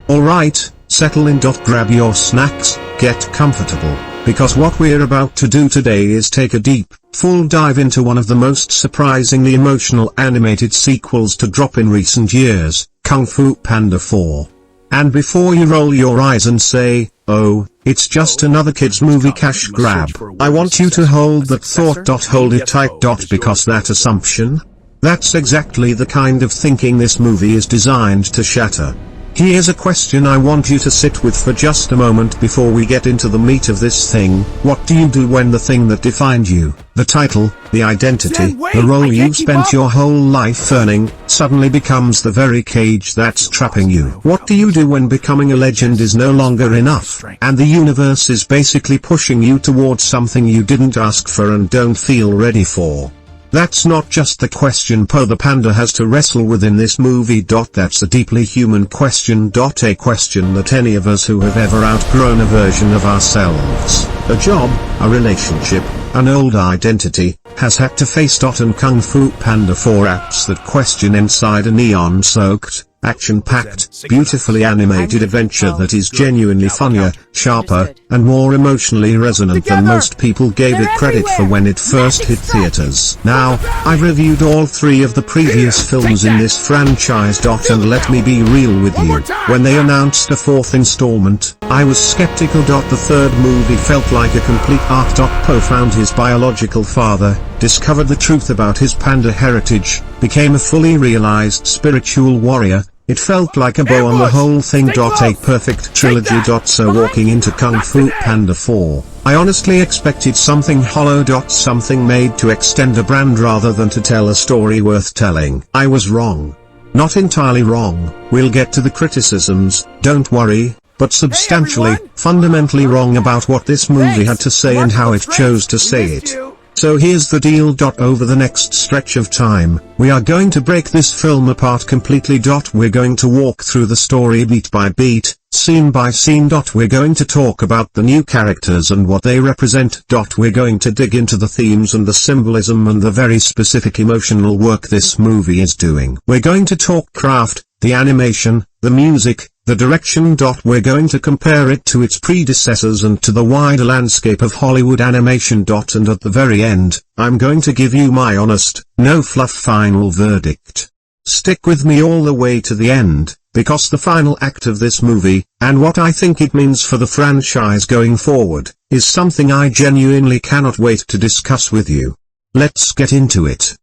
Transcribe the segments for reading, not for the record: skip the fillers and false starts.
Alright, settle in. Grab your snacks, get comfortable, because what we're about to do today is take a deep, full dive into one of the most surprisingly emotional animated sequels to drop in recent years, Kung Fu Panda 4. And before you roll your eyes and say, oh, it's just another kid's movie cash grab, I want you to hold that thought. Hold it tight. Because that assumption? That's exactly the kind of thinking this movie is designed to shatter. Here's a question I want you to sit with for just a moment before we get into the meat of this thing. What do you do when the thing that defined you, the title, the identity, the role you spent your whole life earning, suddenly becomes the very cage that's trapping you? What do you do when becoming a legend is no longer enough, and the universe is basically pushing you towards something you didn't ask for and don't feel ready for? That's not just the question Po the Panda has to wrestle with in this movie. That's a deeply human question. A question that any of us who have ever outgrown a version of ourselves, a job, a relationship, an old identity, has had to face. And Kung Fu Panda 4 apps that question inside a neon-soaked, action-packed, beautifully animated adventure that is genuinely funnier, sharper, and more emotionally resonant than most people gave it credit for when it first hit theaters. Now, I've reviewed all three of the previous films in this franchise. And let me be real with you, when they announced a fourth installment, I was skeptical. The third movie felt like a complete arc. Po found his biological father, discovered the truth about his panda heritage, became a fully realized spiritual warrior. It felt like a bow on the whole thing. A perfect trilogy. So walking into Kung Fu Panda 4, I honestly expected something hollow. Something made to extend a brand rather than to tell a story worth telling. I was wrong. Not entirely wrong, we'll get to the criticisms, don't worry, but substantially, fundamentally wrong about what this movie had to say and how it chose to say it. So here's the deal. Over the next stretch of time, we are going to break this film apart completely. We're going to walk through the story beat by beat, scene by scene. We're going to talk about the new characters and what they represent. We're going to dig into the themes and the symbolism and the very specific emotional work this movie is doing. We're going to talk craft, the animation, the music, the direction. We're going to compare it to its predecessors and to the wider landscape of Hollywood animation. And at the very end, I'm going to give you my honest, no fluff final verdict. Stick with me all the way to the end, because the final act of this movie, and what I think it means for the franchise going forward, is something I genuinely cannot wait to discuss with you. Let's get into it.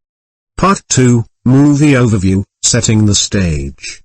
Part 2, Movie Overview, Setting the Stage.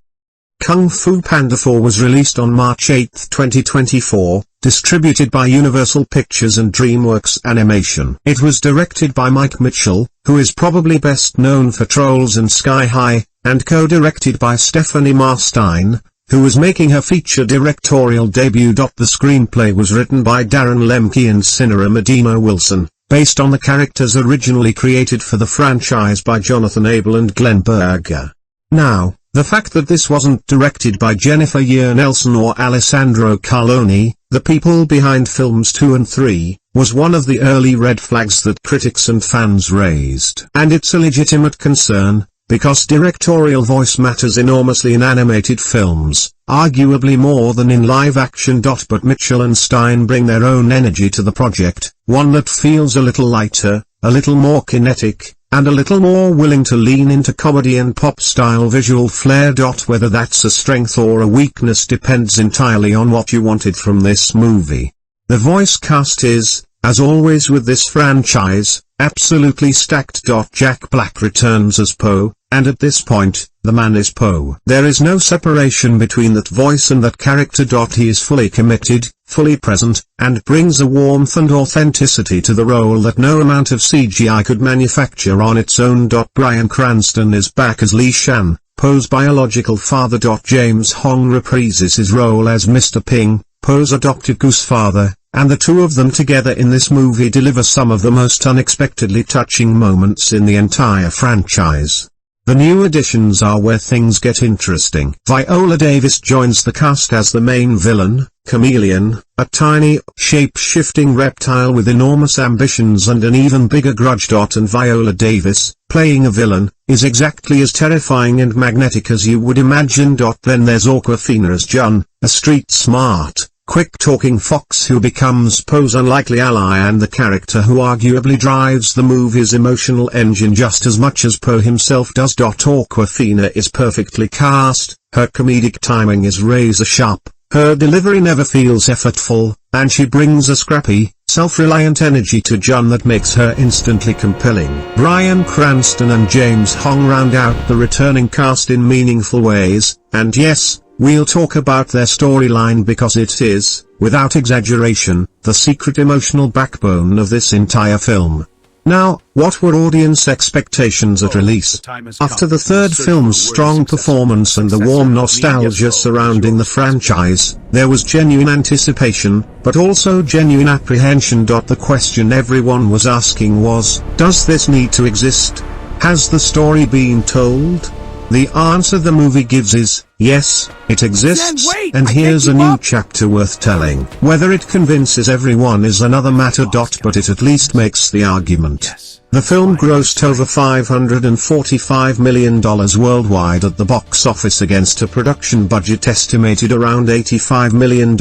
Kung Fu Panda 4 was released on March 8, 2024, distributed by Universal Pictures and DreamWorks Animation. It was directed by Mike Mitchell, who is probably best known for Trolls and Sky High, and co-directed by Stephanie Stine, who was making her feature directorial debut. The screenplay was written by Darren Lemke and Cinera Medina Wilson, based on the characters originally created for the franchise by Jonathan Abel and Glenn Berger. Now, the fact that this wasn't directed by Jennifer Year Nelson or Alessandro Carloni, the people behind films 2 and 3, was one of the early red flags that critics and fans raised. And it's a legitimate concern, because directorial voice matters enormously in animated films, arguably more than in live action. But Mitchell and Stine bring their own energy to the project, one that feels a little lighter, a little more kinetic, and a little more willing to lean into comedy and pop-style visual flair. Whether that's a strength or a weakness depends entirely on what you wanted from this movie. The voice cast is, as always with this franchise, absolutely stacked. Jack Black returns as Po, and at this point, the man is Po. There is no separation between that voice and that character. He is fully committed, fully present, and brings a warmth and authenticity to the role that no amount of CGI could manufacture on its own. Bryan Cranston is back as Li Shan, Po's biological father. James Hong reprises his role as Mr. Ping, Po's adopted goose father, and the two of them together in this movie deliver some of the most unexpectedly touching moments in the entire franchise. The new additions are where things get interesting. Viola Davis joins the cast as the main villain, Chameleon, a tiny, shape-shifting reptile with enormous ambitions and an even bigger grudge. And Viola Davis, playing a villain, is exactly as terrifying and magnetic as you would imagine. Then there's Awkwafina as Zhen, a street-smart, quick-talking fox who becomes Poe's unlikely ally and the character who arguably drives the movie's emotional engine just as much as Poe himself does. Awkwafina is perfectly cast, her comedic timing is razor-sharp, her delivery never feels effortful, and she brings a scrappy, self-reliant energy to Zhen that makes her instantly compelling. Bryan Cranston and James Hong round out the returning cast in meaningful ways, and yes, we'll talk about their storyline because it is, without exaggeration, the secret emotional backbone of this entire film. Now, what were audience expectations at release? After the third film's strong performance and the warm nostalgia surrounding the franchise, there was genuine anticipation, but also genuine apprehension. The question everyone was asking was, does this need to exist? Has the story been told? The answer the movie gives is, yes, it exists, and here's a new chapter worth telling. Whether it convinces everyone is another matter. But it at least makes the argument. The film grossed over $545 million worldwide at the box office against a production budget estimated around $85 million.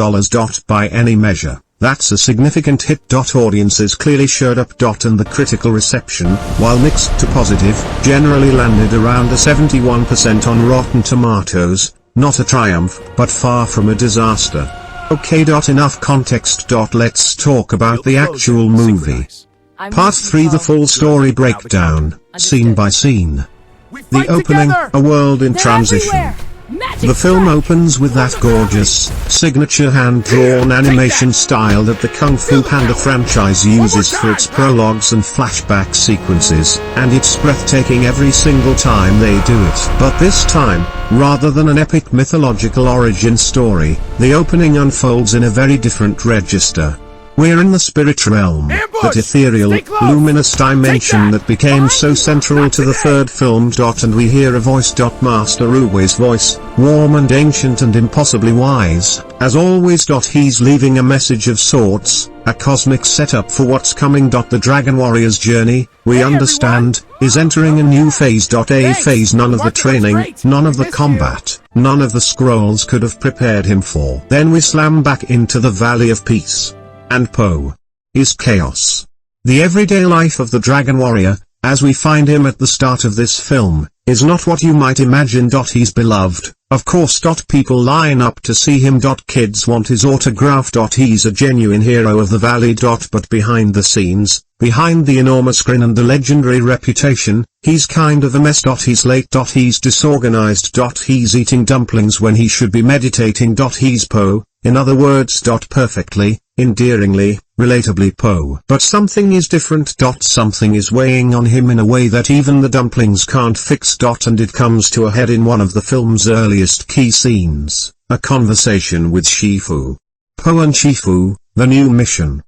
By any measure, that's a significant hit. Audiences clearly showed up. And the critical reception, while mixed to positive, generally landed around a 71% on Rotten Tomatoes, not a triumph, but far from a disaster. Okay. Enough context. Let's talk about the actual movie. Part 3, the full story breakdown, scene by scene. The opening, a world in transition. The film opens with that gorgeous, signature hand-drawn animation style that the Kung Fu Panda franchise uses for its prologues and flashback sequences, and it's breathtaking every single time they do it. But this time, rather than an epic mythological origin story, the opening unfolds in a very different register. We're in the spirit realm, that ethereal, luminous dimension that became so central to the third film. And we hear a voice. Master Uwe's voice, warm and ancient and impossibly wise, as always. He's leaving a message of sorts, a cosmic setup for what's coming. The Dragon Warrior's journey, we understand, is entering a new phase. A phase none of the training, none of the combat, none of the scrolls could have prepared him for. Then we slam back into the Valley of Peace. And Poe is chaos. The everyday life of the Dragon Warrior, as we find him at the start of this film, is not what you might imagine. He's beloved, of course. People line up to see him. Kids want his autograph. He's a genuine hero of the valley. But behind the scenes, behind the enormous grin and the legendary reputation, he's kind of a mess. He's late. He's disorganized. He's eating dumplings when he should be meditating. He's Poe, in other words. Perfectly, endearingly, relatably Poe. But something is different. Something is weighing on him in a way that even the dumplings can't fix. And it comes to a head in one of the film's earliest key scenes, a conversation with Shifu. Poe and Shifu, the new mission.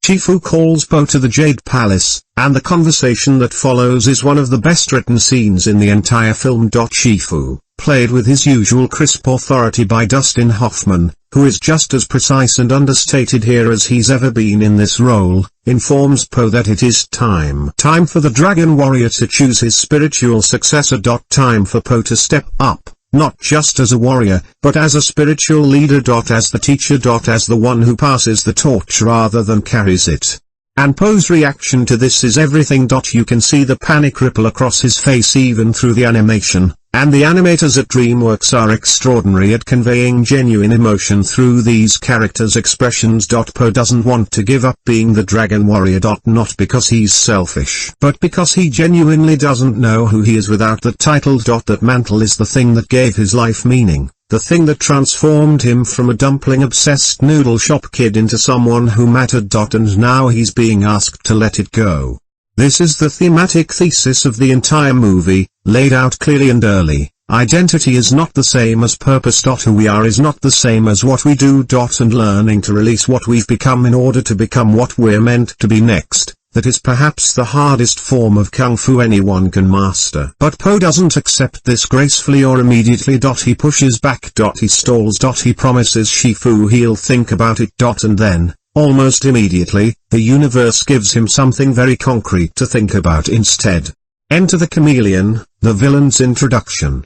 Shifu calls Poe to the Jade Palace, and the conversation that follows is one of the best written scenes in the entire film. Shifu, played with his usual crisp authority by Dustin Hoffman, who is just as precise and understated here as he's ever been in this role, informs Poe that it is time for the Dragon Warrior to choose his spiritual successor. Time for Poe to step up, not just as a warrior, but as a spiritual leader. As the teacher. As the one who passes the torch rather than carries it. And Poe's reaction to this is everything. You can see the panic ripple across his face even through the animation, and the animators at DreamWorks are extraordinary at conveying genuine emotion through these characters' expressions. Poe doesn't want to give up being the Dragon Warrior. Not because he's selfish, but because he genuinely doesn't know who he is without that title. That mantle is the thing that gave his life meaning, the thing that transformed him from a dumpling-obsessed noodle shop kid into someone who mattered. And now he's being asked to let it go. This is the thematic thesis of the entire movie, laid out clearly and early. Identity is not the same as purpose. Who we are is not the same as what we do. And learning to release what we've become in order to become what we're meant to be next, that is perhaps the hardest form of Kung Fu anyone can master. But Po doesn't accept this gracefully or immediately. He pushes back. He stalls. He promises Shifu he'll think about it. And then, almost immediately, the universe gives him something very concrete to think about instead. Enter the Chameleon, the villain's introduction.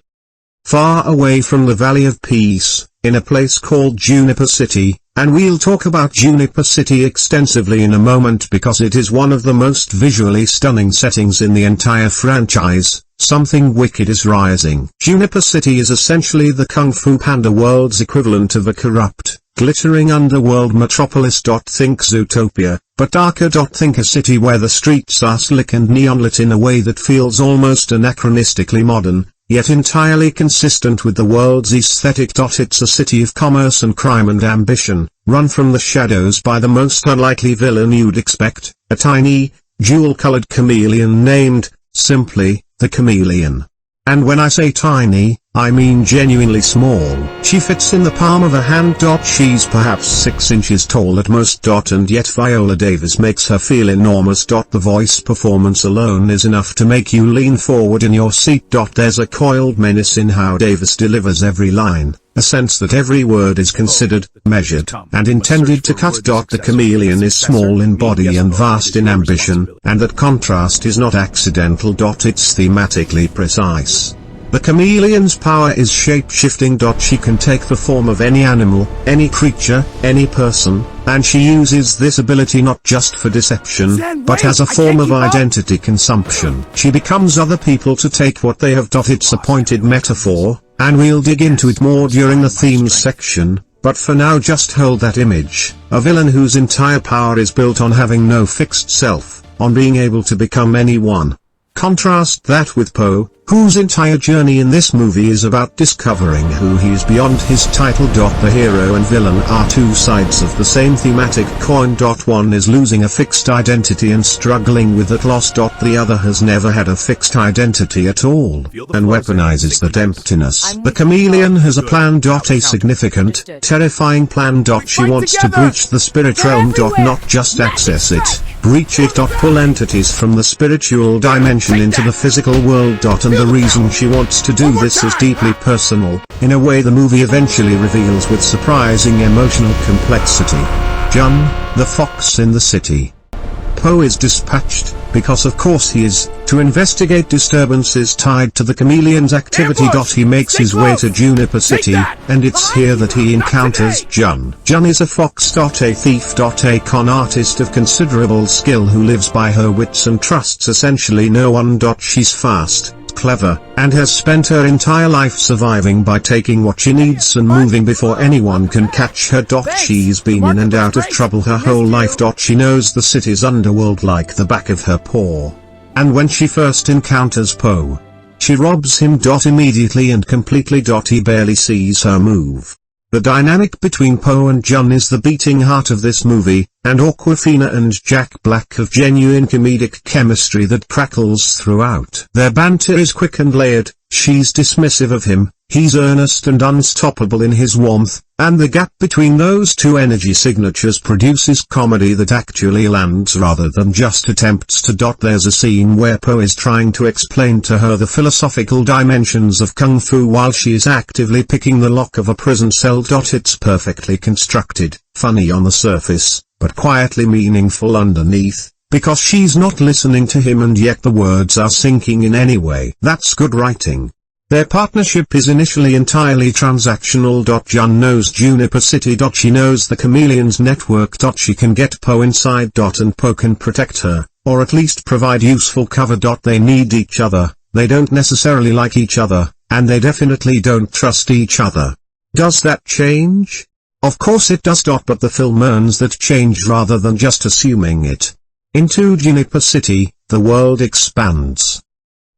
Far away from the Valley of Peace, in a place called Juniper City, and we'll talk about Juniper City extensively in a moment because it is one of the most visually stunning settings in the entire franchise. Something wicked is rising. Juniper City is essentially the Kung Fu Panda world's equivalent of a corrupt, glittering underworld metropolis. Think Zootopia, but darker. Think a city where the streets are slick and neon-lit in a way that feels almost anachronistically modern, yet entirely consistent with the world's aesthetic. It's a city of commerce and crime and ambition, run from the shadows by the most unlikely villain you'd expect, a tiny, jewel-colored chameleon named, simply, the Chameleon. And when I say tiny, I mean genuinely small. She fits in the palm of a hand. She's perhaps 6 inches tall at most. And yet Viola Davis makes her feel enormous. The voice performance alone is enough to make you lean forward in your seat. There's a coiled menace in how Davis delivers every line, a sense that every word is considered, measured, and intended to cut. The Chameleon is small in body and vast in ambition, and that contrast is not accidental. It's thematically precise. The Chameleon's power is shape-shifting. She can take the form of any animal, any creature, any person, and she uses this ability not just for deception, but as a form of identity consumption. She becomes other people to take what they have. It's a pointed metaphor, and we'll dig into it more during the themes section, but for now just hold that image. A villain whose entire power is built on having no fixed self, on being able to become anyone. Contrast that with Po, whose entire journey in this movie is about discovering who he is beyond his title. The hero and villain are two sides of the same thematic coin. One is losing a fixed identity and struggling with that loss. The other has never had a fixed identity at all, and weaponizes that emptiness. The Chameleon has a plan. A significant, terrifying plan. She wants to breach the spirit realm. Not just access it, breach it. Pull entities from the spiritual dimension into the physical world. And the reason she wants to do this is deeply personal, in a way the movie eventually reveals with surprising emotional complexity. Zhen, the fox in the city. Po is dispatched, because of course he is, to investigate disturbances tied to the Chameleon's activity. He makes his way to Juniper City, and it's here that he encounters Zhen. Zhen is a fox. A thief. A con artist of considerable skill who lives by her wits and trusts essentially no one. She's fast, clever, and has spent her entire life surviving by taking what she needs and moving before anyone can catch her. She's been in and out of trouble her whole life. She knows the city's underworld like the back of her paw. And when she first encounters Po, she robs him. Immediately and completely. He barely sees her move. The dynamic between Po and Zhen is the beating heart of this movie, and Awkwafina and Jack Black have genuine comedic chemistry that crackles throughout. Their banter is quick and layered. She's dismissive of him, he's earnest and unstoppable in his warmth, and the gap between those two energy signatures produces comedy that actually lands rather than just attempts to. There's a scene where Po is trying to explain to her the philosophical dimensions of Kung Fu while she is actively picking the lock of a prison cell. It's perfectly constructed, funny on the surface, but quietly meaningful underneath, because she's not listening to him and yet the words are sinking in anyway. That's good writing. Their partnership is initially entirely transactional. Zhen knows Juniper City. She knows the Chameleon's network. She can get Po inside. And Po can protect her, or at least provide useful cover. They need each other, they don't necessarily like each other, and they definitely don't trust each other. Does that change? Of course it does. But the film earns that change rather than just assuming it. Into Juniper City, the world expands.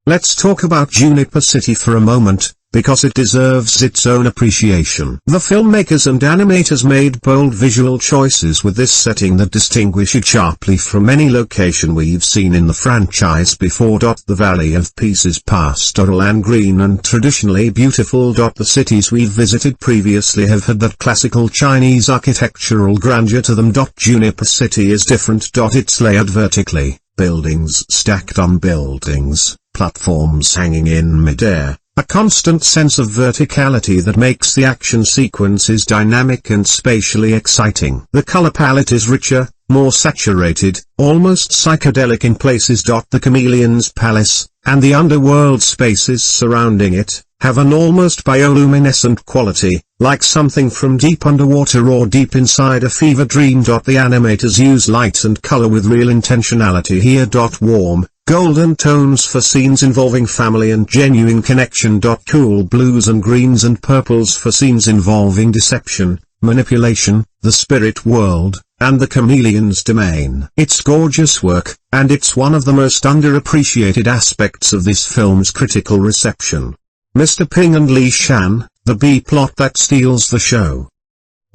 Let's talk about Juniper City for a moment. because it deserves its own appreciation. The filmmakers and animators made bold visual choices with this setting that distinguish it sharply from any location we've seen in the franchise before. The Valley of Peace is pastoral and green and traditionally beautiful. The cities we've visited previously have had that classical Chinese architectural grandeur to them. Juniper City is different. It's layered vertically, buildings stacked on buildings, platforms hanging in midair, a constant sense of verticality that makes the action sequences dynamic and spatially exciting. The color palette is richer, more saturated, almost psychedelic in places. The Chameleon's palace, and the underworld spaces surrounding it, have an almost bioluminescent quality, like something from deep underwater or deep inside a fever dream. The animators use light and color with real intentionality here. Warm, golden tones for scenes involving family and genuine connection. Cool blues and greens and purples for scenes involving deception, manipulation, the spirit world, and the chameleon's domain. It's gorgeous work, and it's one of the most underappreciated aspects of this film's critical reception. Mr. Ping and Li Shan, the B-plot that steals the show.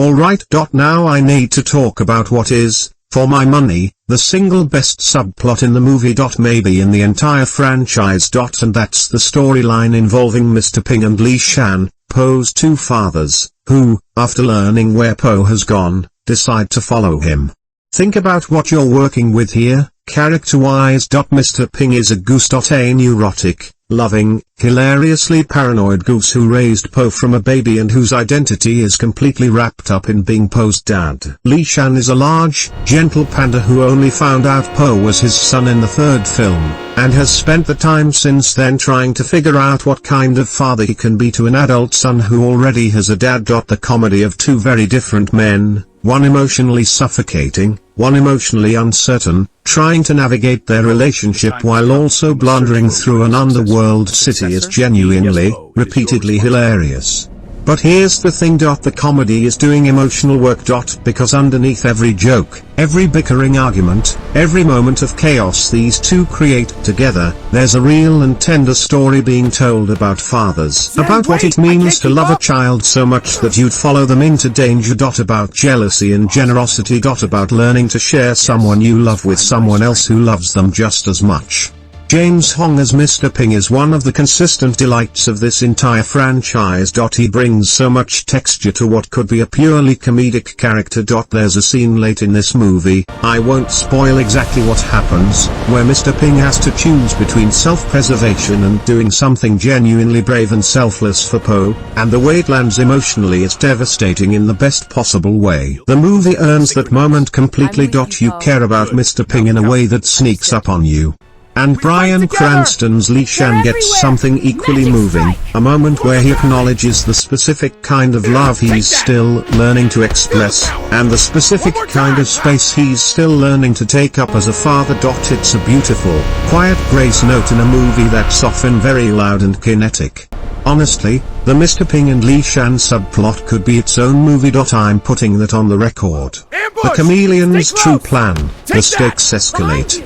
Alright. Now I need to talk about what is, for my money, the single best subplot in the movie. Maybe in the entire franchise. And that's the storyline involving Mr. Ping and Li Shan, Po's two fathers, who, after learning where Po has gone, decide to follow him. Think about what you're working with here, character-wise. Mr. Ping is a goose. A neurotic, loving, hilariously paranoid goose who raised Po from a baby and whose identity is completely wrapped up in being Po's dad. Li Shan is a large, gentle panda who only found out Po was his son in the third film, and has spent the time since then trying to figure out what kind of father he can be to an adult son who already has a dad. The comedy of two very different men, one emotionally suffocating, one emotionally uncertain, trying to navigate their relationship while also blundering through an underworld city is genuinely, repeatedly hilarious. But here's the thing. The comedy is doing emotional work. Because underneath every joke, every bickering argument, every moment of chaos these two create together, there's a real and tender story being told about fathers. About what it means to love a child so much that you'd follow them into danger. About jealousy and generosity. About learning to share someone you love with someone else who loves them just as much. James Hong as Mr. Ping is one of the consistent delights of this entire franchise. He brings so much texture to what could be a purely comedic character. There's a scene late in this movie, I won't spoil exactly what happens, where Mr. Ping has to choose between self-preservation and doing something genuinely brave and selfless for Po, and the way it lands emotionally is devastating in the best possible way. The movie earns that moment completely. You care about Mr. Ping in a way that sneaks up on you. And Bryan Cranston's Li Shan gets something equally moving, a moment where he acknowledges the specific kind of love he's still learning to express, and the specific kind of space he's still learning to take up as a father. It's a beautiful, quiet grace note in a movie that's often very loud and kinetic. Honestly, the Mr. Ping and Li Shan subplot could be its own movie. I'm putting that on the record. The chameleon's true plan, the stakes escalate.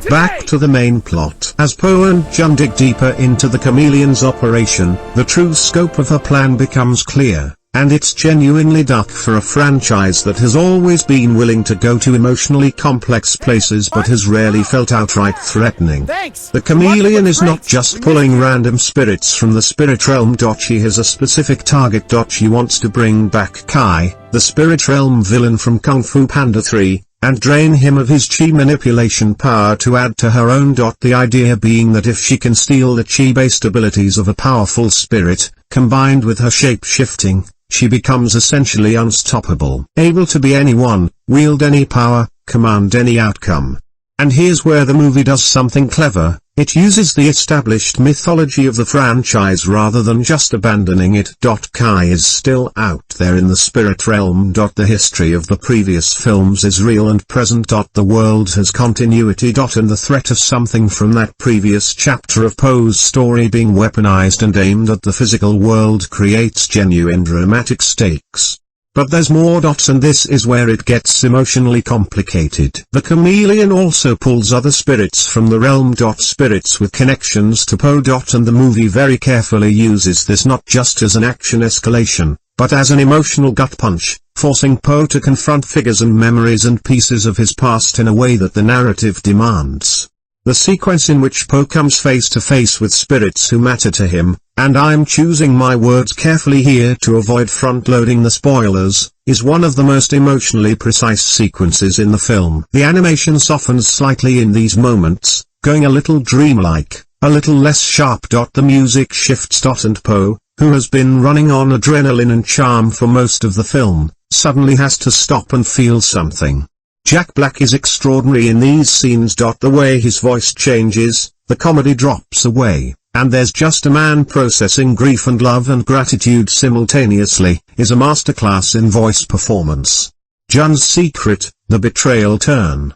Back to the main plot. As Po and Zhen dig deeper into the chameleon's operation, the true scope of her plan becomes clear, and it's genuinely dark for a franchise that has always been willing to go to emotionally complex places but has rarely felt outright threatening. The chameleon is not just pulling random spirits from the spirit realm. She has a specific target. She wants to bring back Kai, the spirit realm villain from Kung Fu Panda 3, and drain him of his chi manipulation power to add to her own. The idea being that if she can steal the chi-based abilities of a powerful spirit, combined with her shape-shifting, she becomes essentially unstoppable. Able to be anyone, wield any power, command any outcome. And here's where the movie does something clever. It uses the established mythology of the franchise rather than just abandoning it. Kai is still out there in the spirit realm. The history of the previous films is real and present. The world has continuity. And the threat of something from that previous chapter of Po's story being weaponized and aimed at the physical world creates genuine dramatic stakes. But there's more. And this is where it gets emotionally complicated. The chameleon also pulls other spirits from the realm. Spirits with connections to Po. And the movie very carefully uses this not just as an action escalation, but as an emotional gut punch, forcing Po to confront figures and memories and pieces of his past in a way that the narrative demands. The sequence in which Po comes face to face with spirits who matter to him, and I'm choosing my words carefully here to avoid front-loading the spoilers, is one of the most emotionally precise sequences in the film. The animation softens slightly in these moments, going a little dreamlike, a little less sharp. The music shifts. And Po, who has been running on adrenaline and charm for most of the film, suddenly has to stop and feel something. Jack Black is extraordinary in these scenes. The way his voice changes, the comedy drops away, and there's just a man processing grief and love and gratitude simultaneously, is a masterclass in voice performance. Zhen's secret, the betrayal turn.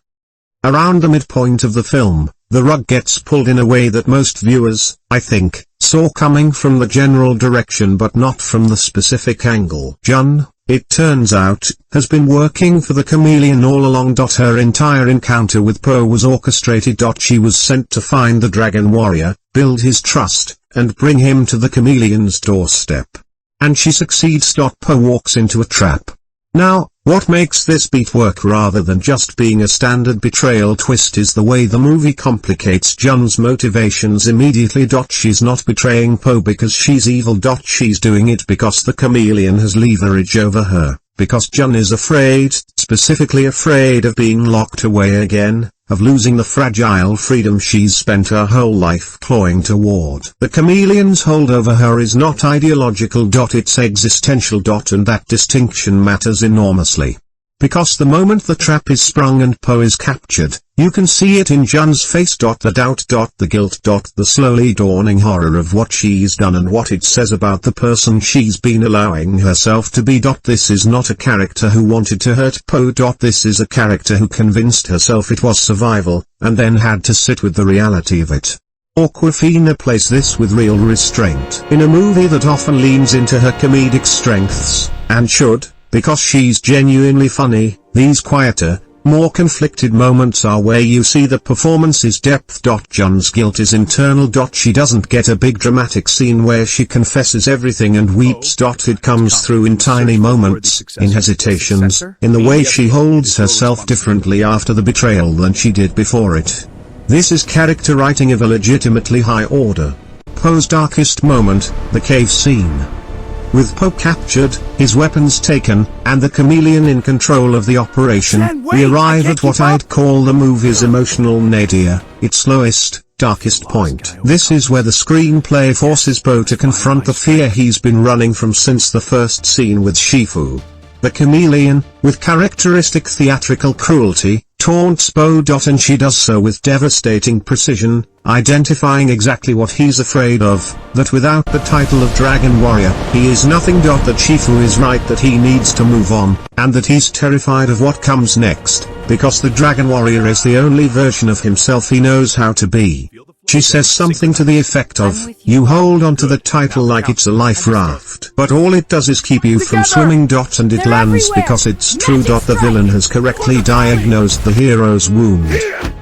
Around the midpoint of the film, the rug gets pulled in a way that most viewers, I think, saw coming from the general direction but not from the specific angle. Zhen, it turns out, has been working for the chameleon all along. Her entire encounter with Po was orchestrated. She was sent to find the dragon warrior, build his trust, and bring him to the chameleon's doorstep. And she succeeds. Po walks into a trap. Now, what makes this beat work rather than just being a standard betrayal twist is the way the movie complicates Zhen's motivations immediately. She's not betraying Po because she's evil. She's doing it because the chameleon has leverage over her, because Zhen is afraid, specifically afraid of being locked away again, of losing the fragile freedom she's spent her whole life clawing toward. The chameleon's hold over her is not ideological. It's existential. And that distinction matters enormously. Because the moment the trap is sprung and Po is captured, you can see it in Zhen's face. The doubt, the guilt, the slowly dawning horror of what she's done and what it says about the person she's been allowing herself to be. This is not a character who wanted to hurt Po. This is a character who convinced herself it was survival, and then had to sit with the reality of it. Awkwafina plays this with real restraint. In a movie that often leans into her comedic strengths, and should, because she's genuinely funny, these quieter, more conflicted moments are where you see the performance's depth. Zhen's guilt is internal. She doesn't get a big dramatic scene where she confesses everything and weeps. It comes through in tiny moments, in hesitations, in the way she holds herself differently after the betrayal than she did before it. This is character writing of a legitimately high order. Po's darkest moment, the cave scene. With Po captured, his weapons taken, and the chameleon in control of the operation, we arrive at what I'd call the movie's emotional nadir, its lowest, darkest point. This is where the screenplay forces Po to confront the fear he's been running from since the first scene with Shifu. The chameleon, with characteristic theatrical cruelty, taunts Po. And she does so with devastating precision, identifying exactly what he's afraid of, that without the title of Dragon Warrior, he is nothing. That Shifu is right, that he needs to move on, and that he's terrified of what comes next, because the Dragon Warrior is the only version of himself he knows how to be. She says something to the effect of, "You hold on to the title like it's a life raft, but all it does is keep you from swimming." And it lands because it's true. The villain has correctly diagnosed the hero's wound.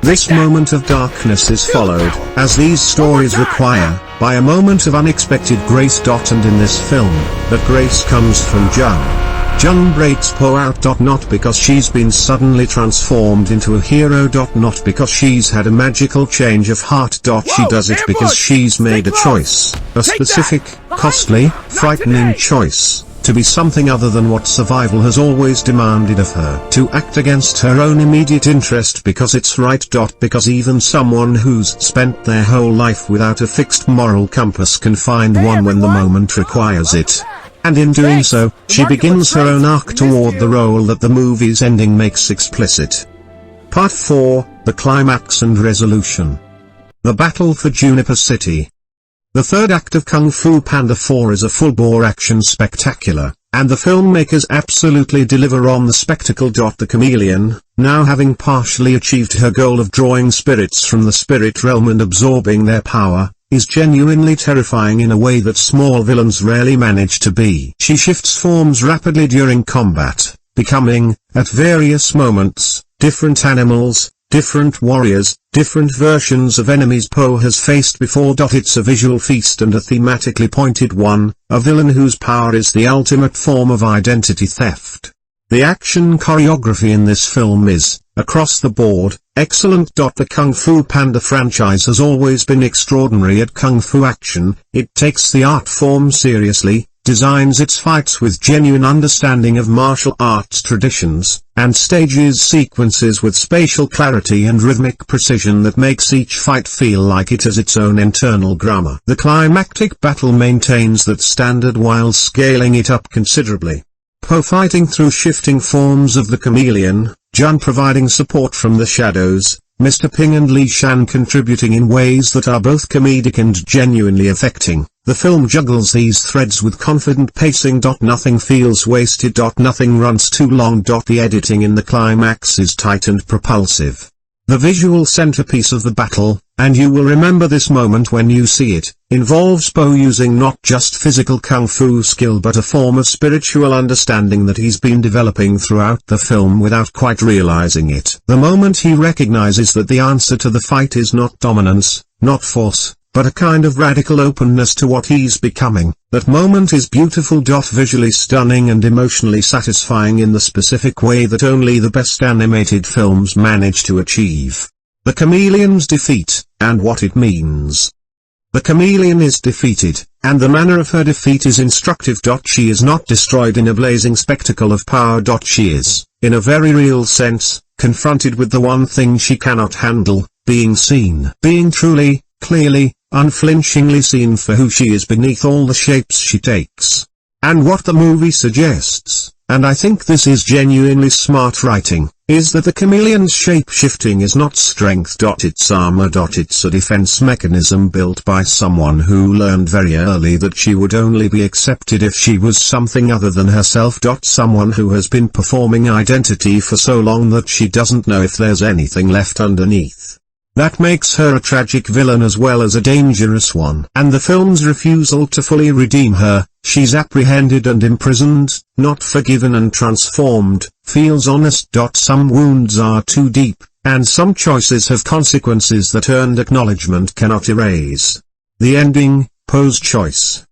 This moment of darkness is followed, as these stories require, by a moment of unexpected grace. And in this film, that grace comes from Zhen. Zhen breaks Po out. Not because she's been suddenly transformed into a hero. Not because she's had a magical change of heart. She does it because she's made a choice, a specific, costly, frightening choice, to be something other than what survival has always demanded of her. To act against her own immediate interest because it's right. Because even someone who's spent their whole life without a fixed moral compass can find one when the moment requires it. And in doing so, she begins her own arc toward the role that the movie's ending makes explicit. Part 4, The Climax and Resolution. The Battle for Juniper City. The third act of Kung Fu Panda 4 is a full-bore action spectacular, and the filmmakers absolutely deliver on the spectacle. The chameleon, now having partially achieved her goal of drawing spirits from the spirit realm and absorbing their power, is genuinely terrifying in a way that small villains rarely manage to be. She shifts forms rapidly during combat, becoming, at various moments, different animals, different warriors, different versions of enemies Po has faced before. It's a visual feast and a thematically pointed one, a villain whose power is the ultimate form of identity theft. The action choreography in this film is, across the board, excellent. The Kung Fu Panda franchise has always been extraordinary at kung fu action. It takes the art form seriously, designs its fights with genuine understanding of martial arts traditions, and stages sequences with spatial clarity and rhythmic precision that makes each fight feel like it has its own internal grammar. The climactic battle maintains that standard while scaling it up considerably. Po fighting through shifting forms of the chameleon, Zhen providing support from the shadows, Mr. Ping and Li Shan contributing in ways that are both comedic and genuinely affecting. The film juggles these threads with confident pacing. Nothing feels wasted. Nothing runs too long. The editing in the climax is tight and propulsive. The visual centerpiece of the battle, and you will remember this moment when you see it, involves Po using not just physical kung fu skill but a form of spiritual understanding that he's been developing throughout the film without quite realizing it. The moment he recognizes that the answer to the fight is not dominance, not force, but a kind of radical openness to what he's becoming, that moment is beautiful. Visually stunning and emotionally satisfying in the specific way that only the best animated films manage to achieve. The chameleon's defeat, and what it means. The chameleon is defeated, and the manner of her defeat is instructive. She is not destroyed in a blazing spectacle of power. She is, in a very real sense, confronted with the one thing she cannot handle, being seen. Being truly, clearly, unflinchingly seen for who she is beneath all the shapes she takes. And what the movie suggests, and I think this is genuinely smart writing, is that the chameleon's shape-shifting is not strength. It's armor. It's a defense mechanism built by someone who learned very early that she would only be accepted if she was something other than herself. Someone who has been performing identity for so long that she doesn't know if there's anything left underneath. That makes her a tragic villain as well as a dangerous one. And the film's refusal to fully redeem her, she's apprehended and imprisoned, not forgiven and transformed, feels honest. Some wounds are too deep, and some choices have consequences that earned acknowledgement cannot erase. The ending, Po's choice.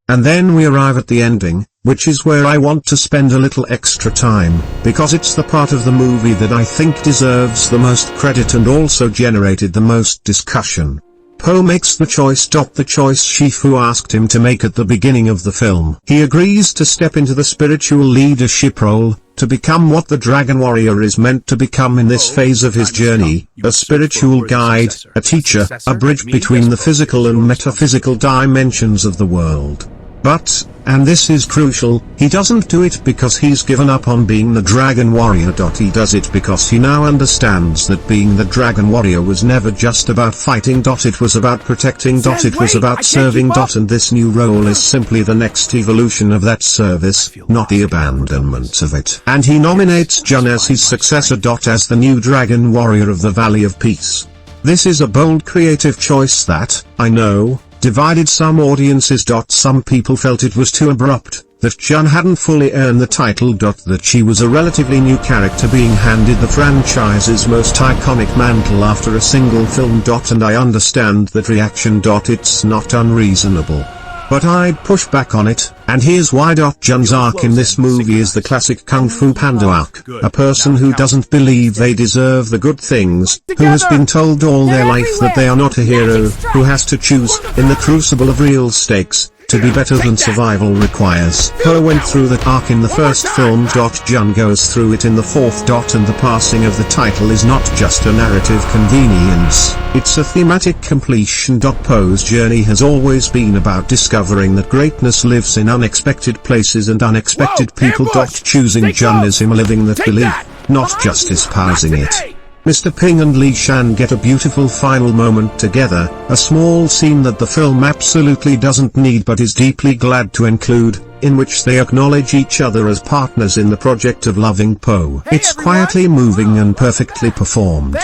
And then we arrive at the ending, which is where I want to spend a little extra time, because it's the part of the movie that I think deserves the most credit and also generated the most discussion. Po makes the choice. The choice Shifu asked him to make at the beginning of the film. He agrees to step into the spiritual leadership role, to become what the Dragon Warrior is meant to become in this phase of his journey, a spiritual guide, a teacher, a bridge between the physical and metaphysical dimensions of the world. But, and this is crucial, he doesn't do it because he's given up on being the Dragon Warrior. He does it because he now understands that being the Dragon Warrior was never just about fighting. It was about protecting. It was about serving. And this new role is simply the next evolution of that service, not the abandonment of it. And he nominates Zhen as his successor. As the new Dragon Warrior of the Valley of Peace. This is a bold creative choice that, I know, divided some audiences. Some people felt it was too abrupt, that Zhen hadn't fully earned the title. That she was a relatively new character being handed the franchise's most iconic mantle after a single film. And I understand that reaction. It's not unreasonable. But I'd push back on it, and here's why. Zhen's arc in this movie is the classic Kung Fu Panda arc, a person who doesn't believe they deserve the good things, who has been told all their life that they are not a hero, who has to choose, in the crucible of real stakes, to be better than survival requires. Po went through that arc in the first film. Zhen goes through it in the fourth. And the passing of the title is not just a narrative convenience, it's a thematic completion. Po's journey has always been about discovering that greatness lives in unexpected places and unexpected people. Choosing Zhen is him living that belief, not just espousing it. Mr. Ping and Li Shan get a beautiful final moment together, a small scene that the film absolutely doesn't need but is deeply glad to include, in which they acknowledge each other as partners in the project of loving Po. It's quietly moving and perfectly performed.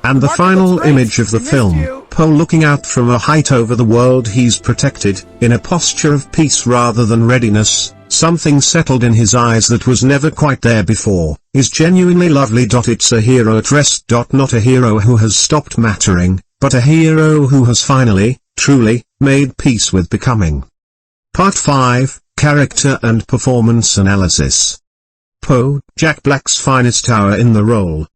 And the final image of the film, Po looking out from a height over the world he's protected, in a posture of peace rather than readiness, something settled in his eyes that was never quite there before, is genuinely lovely. It's a hero at rest. Not a hero who has stopped mattering, but a hero who has finally, truly, made peace with becoming. Part 5, Character and Performance Analysis. Po, Jack Black's finest hour in the role.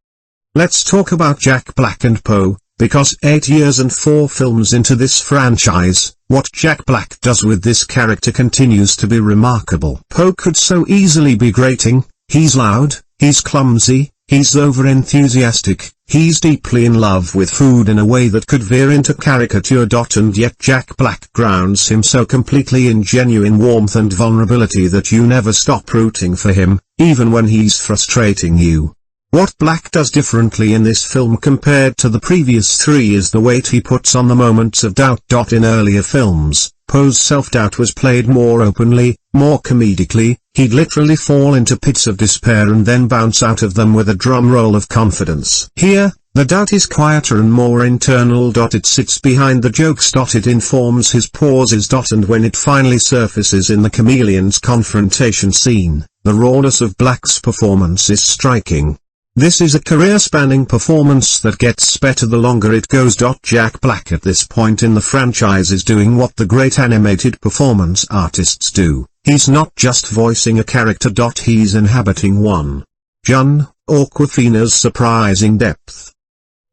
Let's talk about Jack Black and Po, because 8 years and 4 films into this franchise, what Jack Black does with this character continues to be remarkable. Po could so easily be grating. He's loud, he's clumsy, he's over-enthusiastic, he's deeply in love with food in a way that could veer into caricature. And yet Jack Black grounds him so completely in genuine warmth and vulnerability that you never stop rooting for him, even when he's frustrating you. What Black does differently in this film compared to the previous 3 is the weight he puts on the moments of doubt. In earlier films, Po's self-doubt was played more openly, more comedically. He'd literally fall into pits of despair and then bounce out of them with a drum roll of confidence. Here, the doubt is quieter and more internal. It sits behind the jokes. It informs his pauses. And when it finally surfaces in the Chameleon's confrontation scene, the rawness of Black's performance is striking. This is a career-spanning performance that gets better the longer it goes. Jack Black at this point in the franchise is doing what the great animated performance artists do. He's not just voicing a character. He's inhabiting one. Zhen, Awkwafina's surprising depth.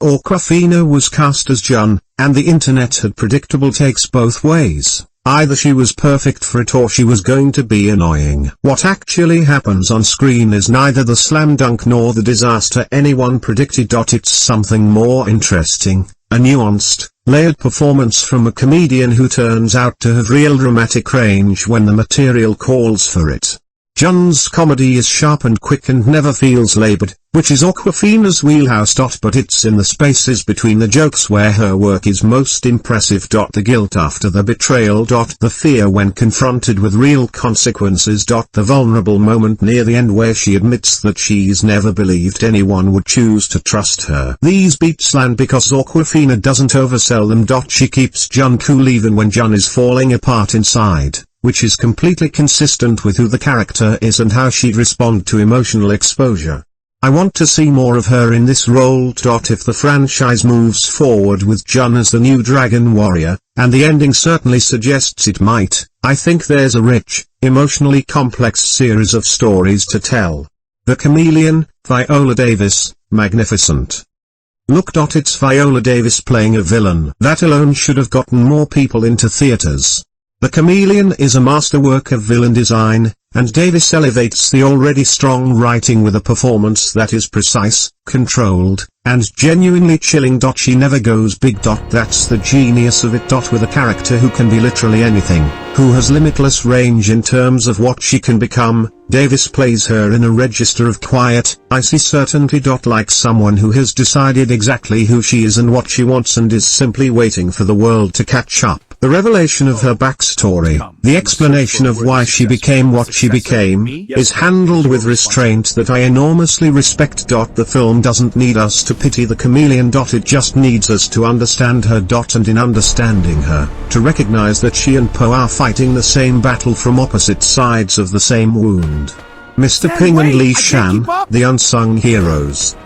Awkwafina was cast as Zhen, and the internet had predictable takes both ways. Either she was perfect for it or she was going to be annoying. What actually happens on screen is neither the slam dunk nor the disaster anyone predicted. It's something more interesting, a nuanced, layered performance from a comedian who turns out to have real dramatic range when the material calls for it. Zhen's comedy is sharp and quick and never feels labored, which is Awkwafina's wheelhouse. But it's in the spaces between the jokes where her work is most impressive. The guilt after the betrayal. The fear when confronted with real consequences. The vulnerable moment near the end where she admits that she's never believed anyone would choose to trust her. These beats land because Awkwafina doesn't oversell them. She keeps Zhen cool even when Zhen is falling apart inside, which is completely consistent with who the character is and how she'd respond to emotional exposure. I want to see more of her in this role. If the franchise moves forward with Zhen as the new Dragon Warrior, and the ending certainly suggests it might, I think there's a rich, emotionally complex series of stories to tell. The Chameleon, Viola Davis, magnificent. Look. It's Viola Davis playing a villain. That alone should have gotten more people into theaters. The Chameleon is a masterwork of villain design, and Davis elevates the already strong writing with a performance that is precise, controlled, and genuinely chilling. She never goes big. That's the genius of it. With a character who can be literally anything, who has limitless range in terms of what she can become, Davis plays her in a register of quiet, icy certainty. Like someone who has decided exactly who she is and what she wants and is simply waiting for the world to catch up. The revelation of her backstory, the explanation of why she became what she became, is handled with restraint that I enormously respect. The film doesn't need us to pity the Chameleon. It just needs us to understand her. And in understanding her, to recognize that she and Po are fighting the same battle from opposite sides of the same wound. Mr. Ping and Li Shan, the unsung heroes.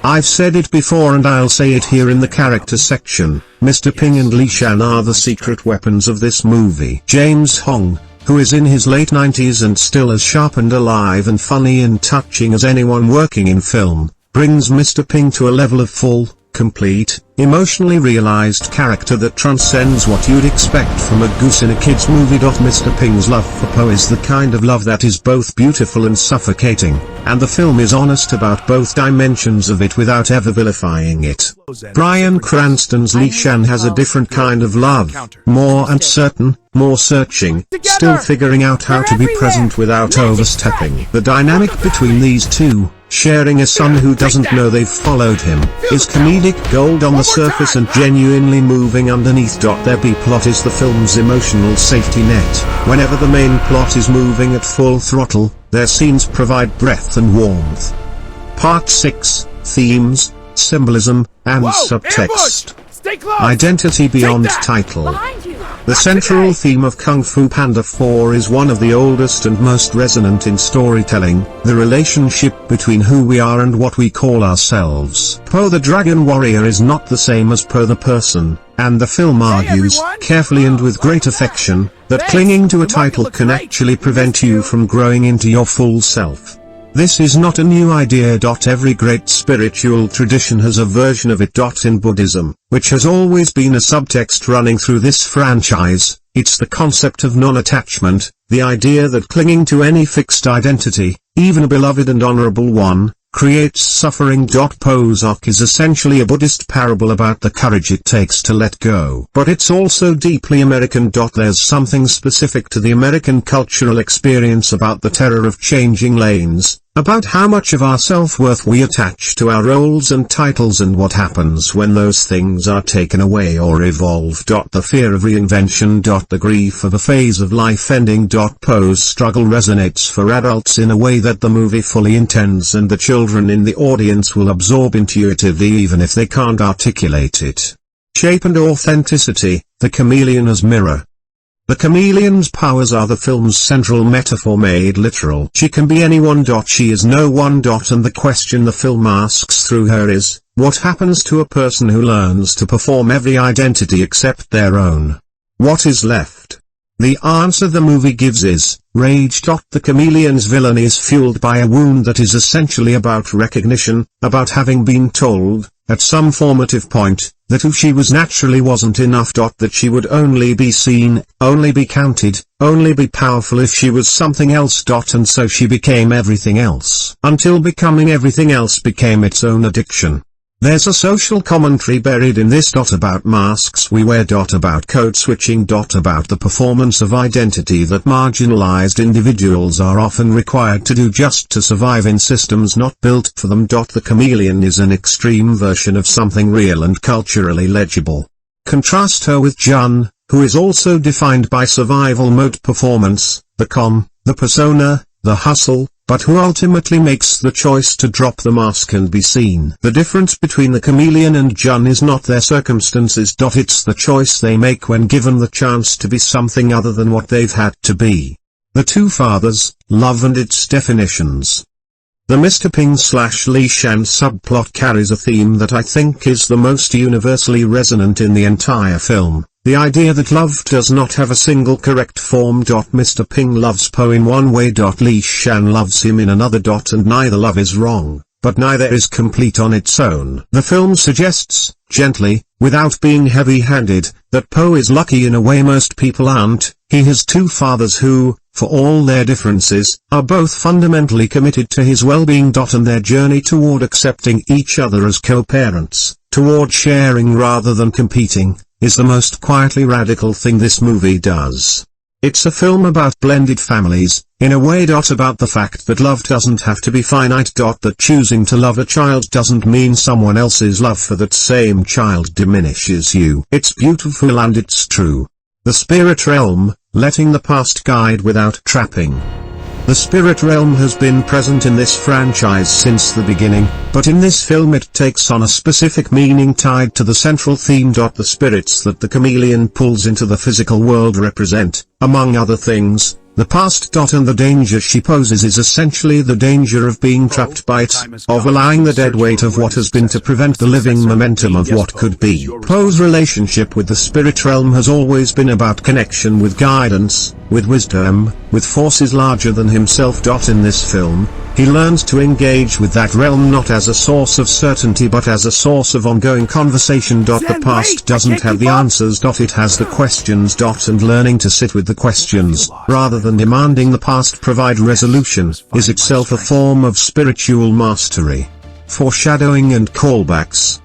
I've said it before and I'll say it here in the character section, Mr. Ping and Li Shan are the secret weapons of this movie. James Hong, who is in his late 90s and still as sharp and alive and funny and touching as anyone working in film, brings Mr. Ping to a level of full, complete, emotionally realized character that transcends what you'd expect from a goose in a kid's movie. Mr. Ping's love for Po is the kind of love that is both beautiful and suffocating, and the film is honest about both dimensions of it without ever vilifying it. Bryan Cranston's Li Shan has a different kind of love, more uncertain, more searching, still figuring out how to be present without overstepping. The dynamic between these two, sharing a son who doesn't know they've followed him, is comedic gold on the surface and genuinely moving underneath. Their B-plot is the film's emotional safety net. Whenever the main plot is moving at full throttle, their scenes provide breadth and warmth. Part 6, Themes, Symbolism, and Subtext. Identity beyond title. The central theme of Kung Fu Panda 4 is one of the oldest and most resonant in storytelling, the relationship between who we are and what we call ourselves. Po the Dragon Warrior is not the same as Po the person, and the film argues, carefully and with great affection, that clinging to a title can actually prevent you from growing into your full self. This is not a new idea. Every great spiritual tradition has a version of it. In Buddhism, which has always been a subtext running through this franchise, it's the concept of non-attachment, the idea that clinging to any fixed identity, even a beloved and honorable one, creates suffering. Po's arc is essentially a Buddhist parable about the courage it takes to let go. But it's also deeply American. There's something specific to the American cultural experience about the terror of changing lanes, about how much of our self-worth we attach to our roles and titles and what happens when those things are taken away or evolve. The fear of reinvention. The grief of a phase of life ending. Po's struggle resonates for adults in a way that the movie fully intends, and the children in the audience will absorb intuitively even if they can't articulate it. Shape and authenticity, the chameleon as mirror. The chameleon's powers are the film's central metaphor made literal. She can be anyone. She is no one. And the question the film asks through her is, what happens to a person who learns to perform every identity except their own? What is left? The answer the movie gives is, rage. The chameleon's villain is fueled by a wound that is essentially about recognition, about having been told, at some formative point, that who she was naturally wasn't enough. That she would only be seen, only be counted, only be powerful if she was something else. And so she became everything else, until becoming everything else became its own addiction. There's a social commentary buried in this. About masks we wear. About code switching. About the performance of identity that marginalized individuals are often required to do just to survive in systems not built for them. The chameleon is an extreme version of something real and culturally legible. Contrast her with Zhen, who is also defined by survival mode performance, the persona, the hustle, but who ultimately makes the choice to drop the mask and be seen. The difference between the chameleon and Zhen is not their circumstances. It's the choice they make when given the chance to be something other than what they've had to be. The Two Fathers, Love and its Definitions. The Mr. Ping/Li Shan subplot carries a theme that I think is the most universally resonant in the entire film. The idea that love does not have a single correct form. Mr. Ping loves Po in one way. Li Shan loves him in another. And neither love is wrong, but neither is complete on its own. The film suggests, gently, without being heavy-handed, that Po is lucky in a way most people aren't. He has two fathers who, for all their differences, are both fundamentally committed to his well-being. And their journey toward accepting each other as co-parents, toward sharing rather than competing, is the most quietly radical thing this movie does. It's a film about blended families, in a way. About the fact that love doesn't have to be finite. That choosing to love a child doesn't mean someone else's love for that same child diminishes you. It's beautiful and it's true. The spirit realm, letting the past guide without trapping. The spirit realm has been present in this franchise since the beginning, but in this film it takes on a specific meaning tied to the central theme. The spirits that the chameleon pulls into the physical world represent, among other things, the past. And the danger she poses is essentially the danger of being trapped by it, of allowing the dead weight of what has been to prevent the living momentum of what could be. Po's relationship with the spirit realm has always been about connection with guidance, with wisdom, with forces larger than himself. In this film, he learns to engage with that realm not as a source of certainty but as a source of ongoing conversation. The past doesn't have the answers. It has the questions. And learning to sit with the questions, rather than demanding the past provide resolution, is itself a form of spiritual mastery. Foreshadowing and callbacks.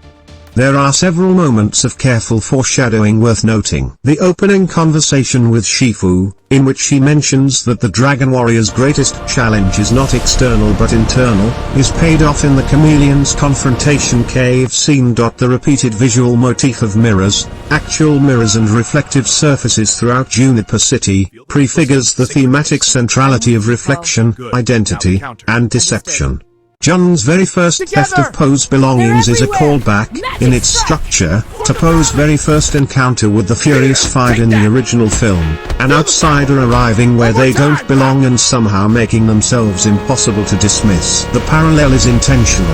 There are several moments of careful foreshadowing worth noting. The opening conversation with Shifu, in which she mentions that the Dragon Warrior's greatest challenge is not external but internal, is paid off in the Chameleon's confrontation cave scene. The repeated visual motif of mirrors, actual mirrors and reflective surfaces throughout Juniper City, prefigures the thematic centrality of reflection, identity, and deception. Zhen's very first theft of Poe's belongings is a callback, in its structure, to Poe's very first encounter with the Furious Five in the original film, an outsider arriving where they don't belong and somehow making themselves impossible to dismiss. The parallel is intentional,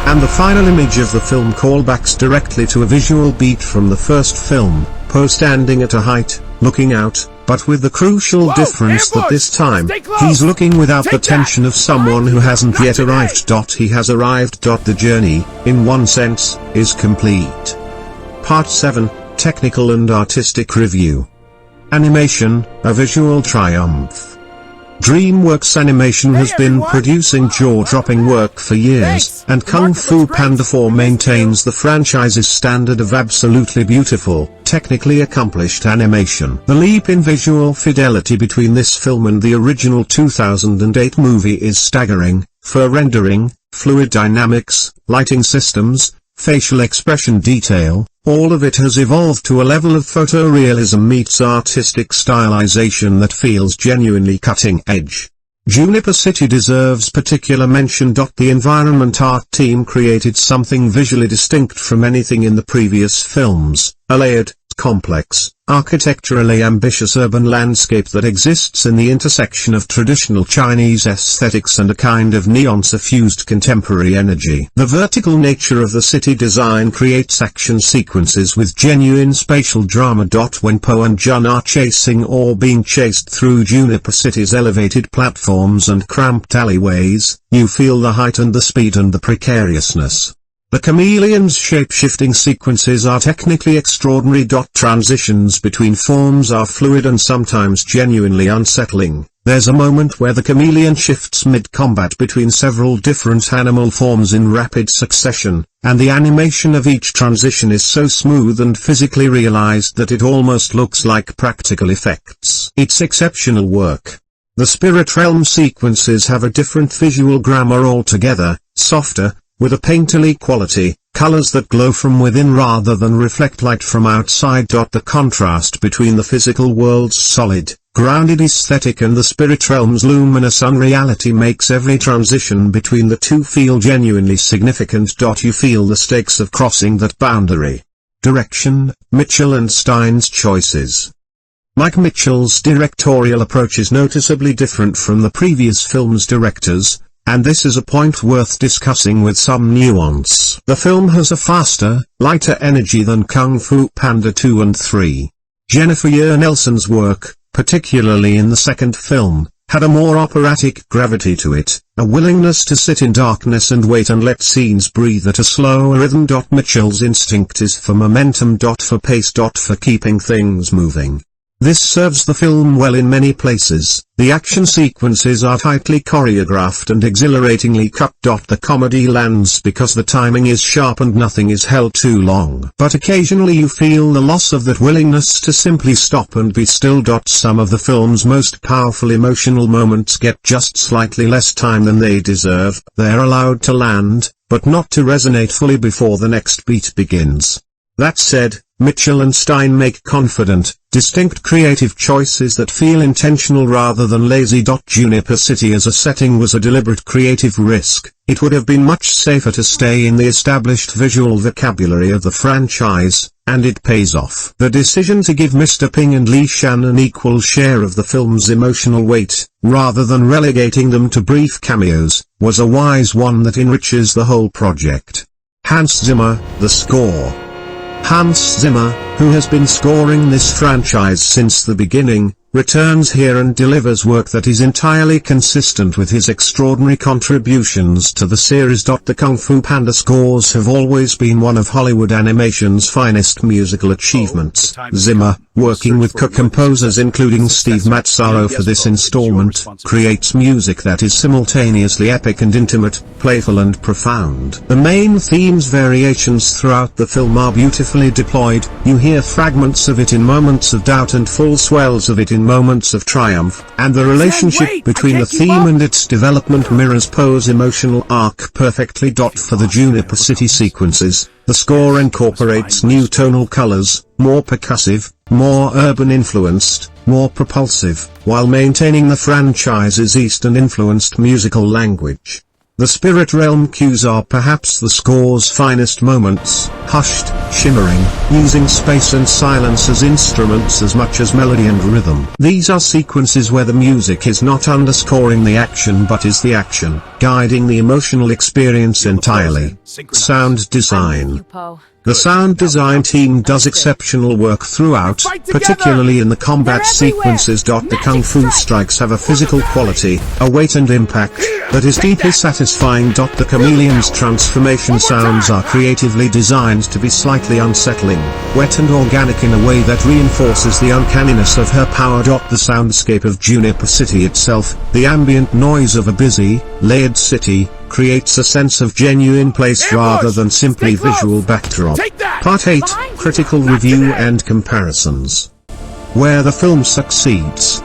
and the final image of the film callbacks directly to a visual beat from the first film, Poe standing at a height, looking out, but with the crucial difference that this time, he's looking without the tension of someone who hasn't yet arrived. He has arrived. The journey, in one sense, is complete. Part 7, Technical and Artistic Review. Animation, a visual triumph. DreamWorks Animation has been producing jaw-dropping work for years, and Kung Fu Panda 4 maintains the franchise's standard of absolutely beautiful, technically accomplished animation. The leap in visual fidelity between this film and the original 2008 movie is staggering. For rendering, fluid dynamics, lighting systems, facial expression detail, all of it has evolved to a level of photorealism meets artistic stylization that feels genuinely cutting edge. Juniper City deserves particular mention. The environment art team created something visually distinct from anything in the previous films, a layered, complex, architecturally ambitious urban landscape that exists in the intersection of traditional Chinese aesthetics and a kind of neon-suffused contemporary energy. The vertical nature of the city design creates action sequences with genuine spatial drama. When Poe and Zhen are chasing or being chased through Juniper City's elevated platforms and cramped alleyways, you feel the height and the speed and the precariousness. The Chameleon's shape-shifting sequences are technically extraordinary. Transitions between forms are fluid and sometimes genuinely unsettling. There's a moment where the Chameleon shifts mid-combat between several different animal forms in rapid succession, and the animation of each transition is so smooth and physically realized that it almost looks like practical effects. It's exceptional work. The Spirit Realm sequences have a different visual grammar altogether, softer, with a painterly quality, colors that glow from within rather than reflect light from outside. The contrast between the physical world's solid, grounded aesthetic and the spirit realm's luminous unreality makes every transition between the two feel genuinely significant. You feel the stakes of crossing that boundary. Direction, Mitchell and Stine's choices. Mike Mitchell's directorial approach is noticeably different from the previous film's directors, and this is a point worth discussing with some nuance. The film has a faster, lighter energy than Kung Fu Panda 2 and 3. Jennifer Year Nelson's work, particularly in the second film, had a more operatic gravity to it, a willingness to sit in darkness and wait and let scenes breathe at a slower rhythm. Mitchell's instinct is for momentum. For pace. For keeping things moving. This serves the film well in many places. The action sequences are tightly choreographed and exhilaratingly cut. The comedy lands because the timing is sharp and nothing is held too long. But occasionally you feel the loss of that willingness to simply stop and be still. Some of the film's most powerful emotional moments get just slightly less time than they deserve. They're allowed to land, but not to resonate fully before the next beat begins. That said, Mitchell and Stine make confident, distinct creative choices that feel intentional rather than lazy. Juniper City as a setting was a deliberate creative risk. It would have been much safer to stay in the established visual vocabulary of the franchise, and it pays off. The decision to give Mr. Ping and Li Shan an equal share of the film's emotional weight, rather than relegating them to brief cameos, was a wise one that enriches the whole project. Hans Zimmer, the score. Hans Zimmer, who has been scoring this franchise since the beginning, returns here and delivers work that is entirely consistent with his extraordinary contributions to the series. The Kung Fu Panda scores have always been one of Hollywood animation's finest musical achievements. Zimmer, working with co-composers including Steve Mazzaro for this installment, creates music that is simultaneously epic and intimate, playful and profound. The main theme's variations throughout the film are beautifully deployed. You hear fragments of it in moments of doubt and full swells of it in moments of triumph, and the relationship between the theme and its development mirrors Poe's emotional arc perfectly. For the Juniper City sequences, the score incorporates new tonal colors, more percussive, more urban-influenced, more propulsive, while maintaining the franchise's Eastern-influenced musical language. The Spirit Realm cues are perhaps the score's finest moments, hushed, shimmering, using space and silence as instruments as much as melody and rhythm. These are sequences where the music is not underscoring the action but is the action, guiding the emotional experience entirely. Sound design. The sound design team does exceptional work throughout, particularly in the combat sequences. The Kung Fu strikes have a physical quality, a weight and impact, that is deeply satisfying. The Chameleon's transformation sounds are creatively designed to be slightly unsettling, wet and organic in a way that reinforces the uncanniness of her power. The soundscape of Juniper City itself, the ambient noise of a busy, layered city, creates a sense of genuine place rather than simply visual backdrop. Part 8, Critical Review and Comparisons. Where the film succeeds.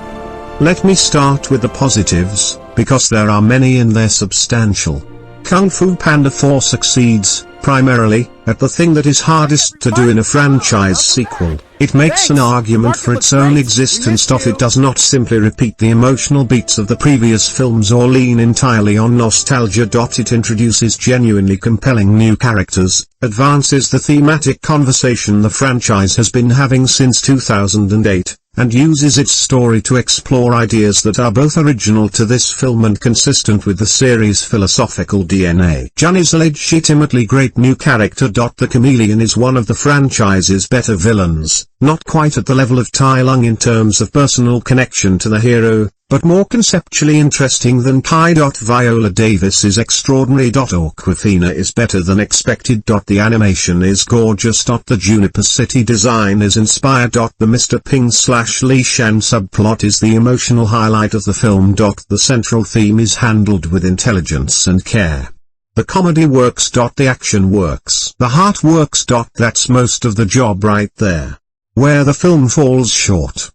Let me start with the positives, because there are many and they're substantial. Kung Fu Panda 4 succeeds, primarily, at the thing that is hardest to do in a franchise sequel. It makes an argument for its own existence. It does not simply repeat the emotional beats of the previous films or lean entirely on nostalgia. It introduces genuinely compelling new characters, advances the thematic conversation the franchise has been having since 2008, and uses its story to explore ideas that are both original to this film and consistent with the series' philosophical DNA. Zhen is a legitimately great new character. The Chameleon is one of the franchise's better villains, not quite at the level of Tai Lung in terms of personal connection to the hero, but more conceptually interesting than Kai. Viola Davis is extraordinary. Awkwafina is better than expected. The animation is gorgeous. The Juniper City design is inspired. The Mr. Ping/Li Shan subplot is the emotional highlight of the film. The central theme is handled with intelligence and care. The comedy works. The action works. The heart works. That's most of the job right there. Where the film falls short.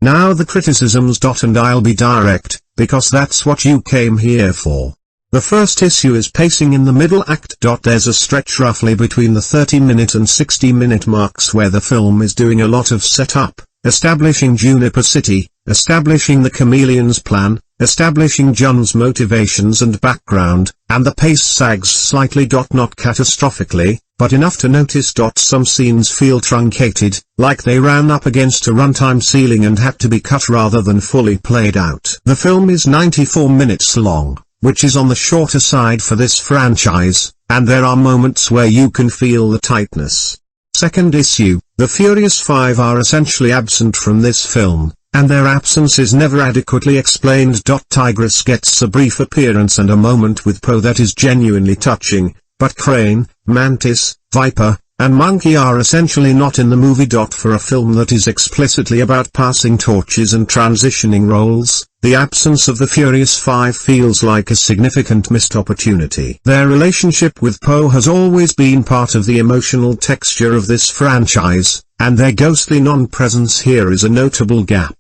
Now the criticisms. And I'll be direct, because that's what you came here for. The first issue is pacing in the middle act. There's a stretch roughly between the 30-minute and 60-minute marks where the film is doing a lot of setup, establishing Juniper City, establishing the Chameleon's plan, establishing Zhen's motivations and background, and the pace sags slightly. Not catastrophically, but enough to notice. Some scenes feel truncated, like they ran up against a runtime ceiling and had to be cut rather than fully played out. The film is 94 minutes long, which is on the shorter side for this franchise, and there are moments where you can feel the tightness. Second issue, the Furious Five are essentially absent from this film, and their absence is never adequately explained. Tigress gets a brief appearance and a moment with Poe that is genuinely touching, but Crane, Mantis, Viper, and Monkey are essentially not in the movie. For a film that is explicitly about passing torches and transitioning roles, the absence of the Furious Five feels like a significant missed opportunity. Their relationship with Poe has always been part of the emotional texture of this franchise, and their ghostly non-presence here is a notable gap.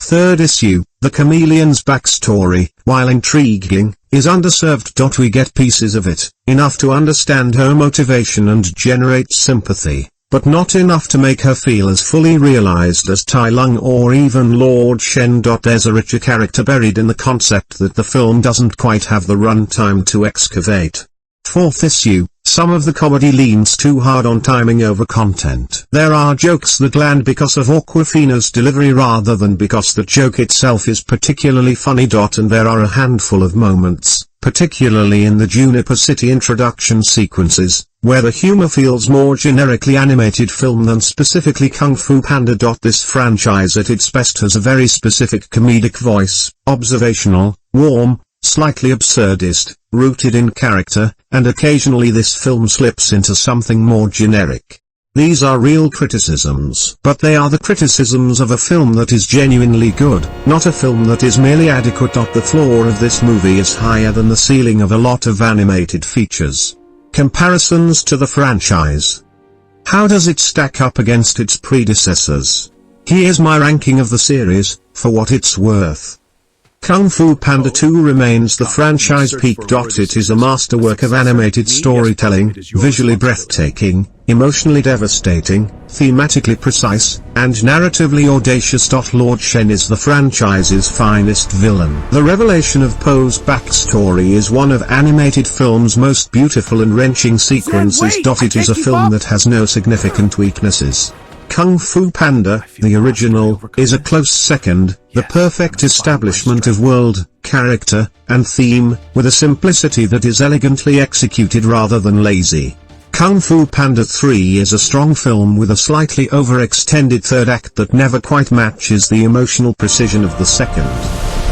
Third issue, the Chameleon's backstory, while intriguing, is underserved. We get pieces of it, enough to understand her motivation and generate sympathy, but not enough to make her feel as fully realized as Tai Lung or even Lord Shen. There's a richer character buried in the concept that the film doesn't quite have the runtime to excavate. Fourth issue, some of the comedy leans too hard on timing over content. There are jokes that land because of Awkwafina's delivery rather than because the joke itself is particularly funny. And there are a handful of moments, particularly in the Juniper City introduction sequences, where the humor feels more generically animated film than specifically Kung Fu Panda. This franchise at its best has a very specific comedic voice, observational, warm, slightly absurdist, rooted in character, and occasionally this film slips into something more generic. These are real criticisms, but they are the criticisms of a film that is genuinely good, not a film that is merely adequate. The floor of this movie is higher than the ceiling of a lot of animated features. Comparisons to the franchise. How does it stack up against its predecessors? Here's my ranking of the series, for what it's worth. Kung Fu Panda 2 remains the franchise peak. It is a masterwork of animated storytelling, visually breathtaking, emotionally devastating, thematically precise, and narratively audacious. Lord Zhen is the franchise's finest villain. The revelation of Po's backstory is one of animated film's most beautiful and wrenching sequences. It is a film that has no significant weaknesses. Kung Fu Panda, the original, is a close second, the perfect establishment of world, character, and theme, with a simplicity that is elegantly executed rather than lazy. Kung Fu Panda 3 is a strong film with a slightly overextended third act that never quite matches the emotional precision of the second.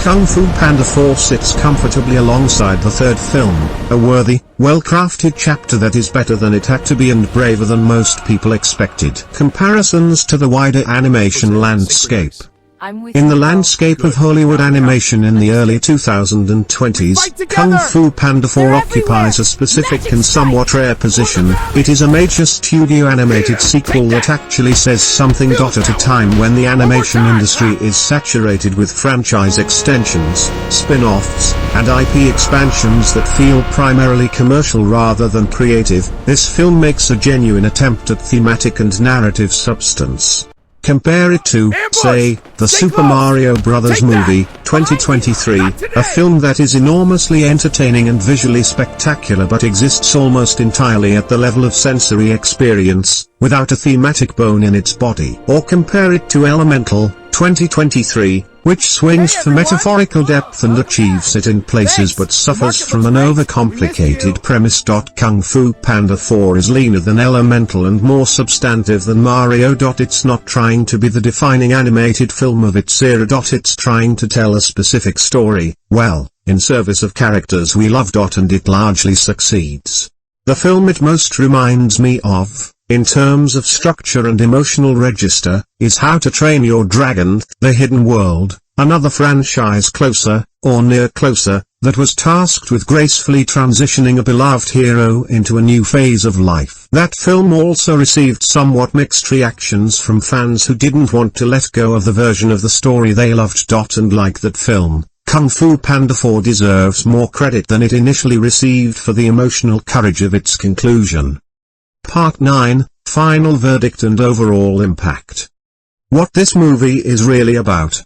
Kung Fu Panda 4 sits comfortably alongside the third film, a worthy, well-crafted chapter that is better than it had to be and braver than most people expected. Comparisons to the wider animation landscape. In the landscape of Hollywood animation in the early 2020s, Kung Fu Panda 4 occupies a specific and somewhat rare position. It is a major studio animated sequel that actually says something. At a time when the animation industry is saturated with franchise extensions, spin-offs, and IP expansions that feel primarily commercial rather than creative, this film makes a genuine attempt at thematic and narrative substance. Compare it to, say, the Super Mario Bros. Movie, 2023, a film that is enormously entertaining and visually spectacular but exists almost entirely at the level of sensory experience, without a thematic bone in its body. Or compare it to Elemental, 2023, which swings for metaphorical depth and achieves it in places but suffers from an overcomplicated premise. Kung Fu Panda 4 is leaner than Elemental and more substantive than Mario. It's not trying to be the defining animated film of its era. It's trying to tell a specific story, well, in service of characters we love. And it largely succeeds. The film it most reminds me of, in terms of structure and emotional register, is How to Train Your Dragon: The Hidden World, another franchise closer, or near closer, that was tasked with gracefully transitioning a beloved hero into a new phase of life. That film also received somewhat mixed reactions from fans who didn't want to let go of the version of the story they loved. And like that film, Kung Fu Panda 4 deserves more credit than it initially received for the emotional courage of its conclusion. Part 9, Final Verdict and Overall Impact. What this movie is really about.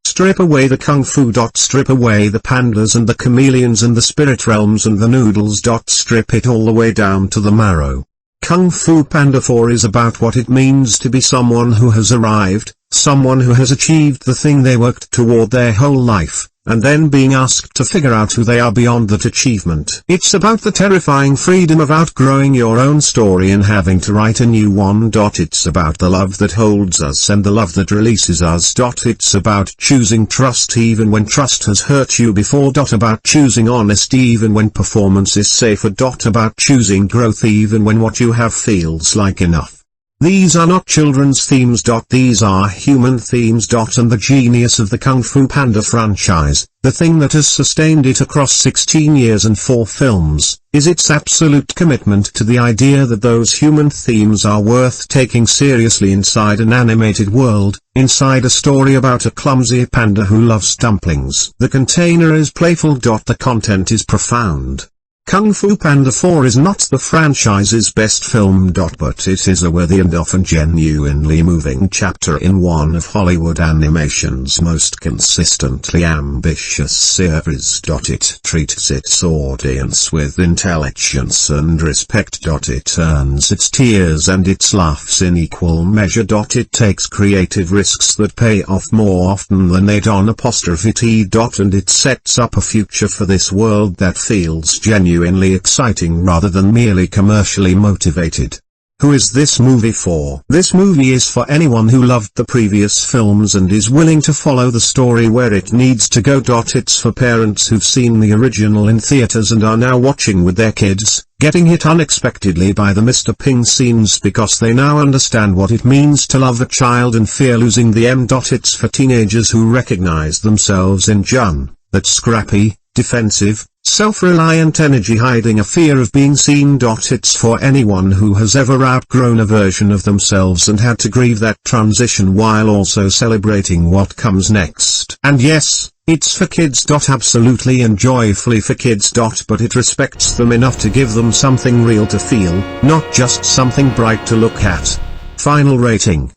Strip away the kung fu. Strip away the pandas and the chameleons and the spirit realms and the noodles. Strip it all the way down to the marrow. Kung Fu Panda 4 is about what it means to be someone who has arrived, someone who has achieved the thing they worked toward their whole life, and then being asked to figure out who they are beyond that achievement. It's about the terrifying freedom of outgrowing your own story and having to write a new one. It's about the love that holds us and the love that releases us. It's about choosing trust even when trust has hurt you before. About choosing honesty even when performance is safer. About choosing growth even when what you have feels like enough. These are not children's themes. These are human themes. And the genius of the Kung Fu Panda franchise, the thing that has sustained it across 16 years and 4 films, is its absolute commitment to the idea that those human themes are worth taking seriously inside an animated world, inside a story about a clumsy panda who loves dumplings. The container is playful. The content is profound. Kung Fu Panda 4 is not the franchise's best film. But it is a worthy and often genuinely moving chapter in one of Hollywood animation's most consistently ambitious series. It treats its audience with intelligence and respect. It earns its tears and its laughs in equal measure. It takes creative risks that pay off more often than they don't. And it sets up a future for this world that feels genuine genuinely exciting rather than merely commercially motivated. Who is this movie for? This movie is for anyone who loved the previous films and is willing to follow the story where it needs to go. It's for parents who've seen the original in theaters and are now watching with their kids, getting hit unexpectedly by the Mr. Ping scenes because they now understand what it means to love a child and fear losing them. It's for teenagers who recognize themselves in Zhen, that scrappy, defensive, self-reliant energy hiding a fear of being seen. It's for anyone who has ever outgrown a version of themselves and had to grieve that transition while also celebrating what comes next. And yes, it's for kids. Absolutely and joyfully for kids. But it respects them enough to give them something real to feel, not just something bright to look at. Final rating.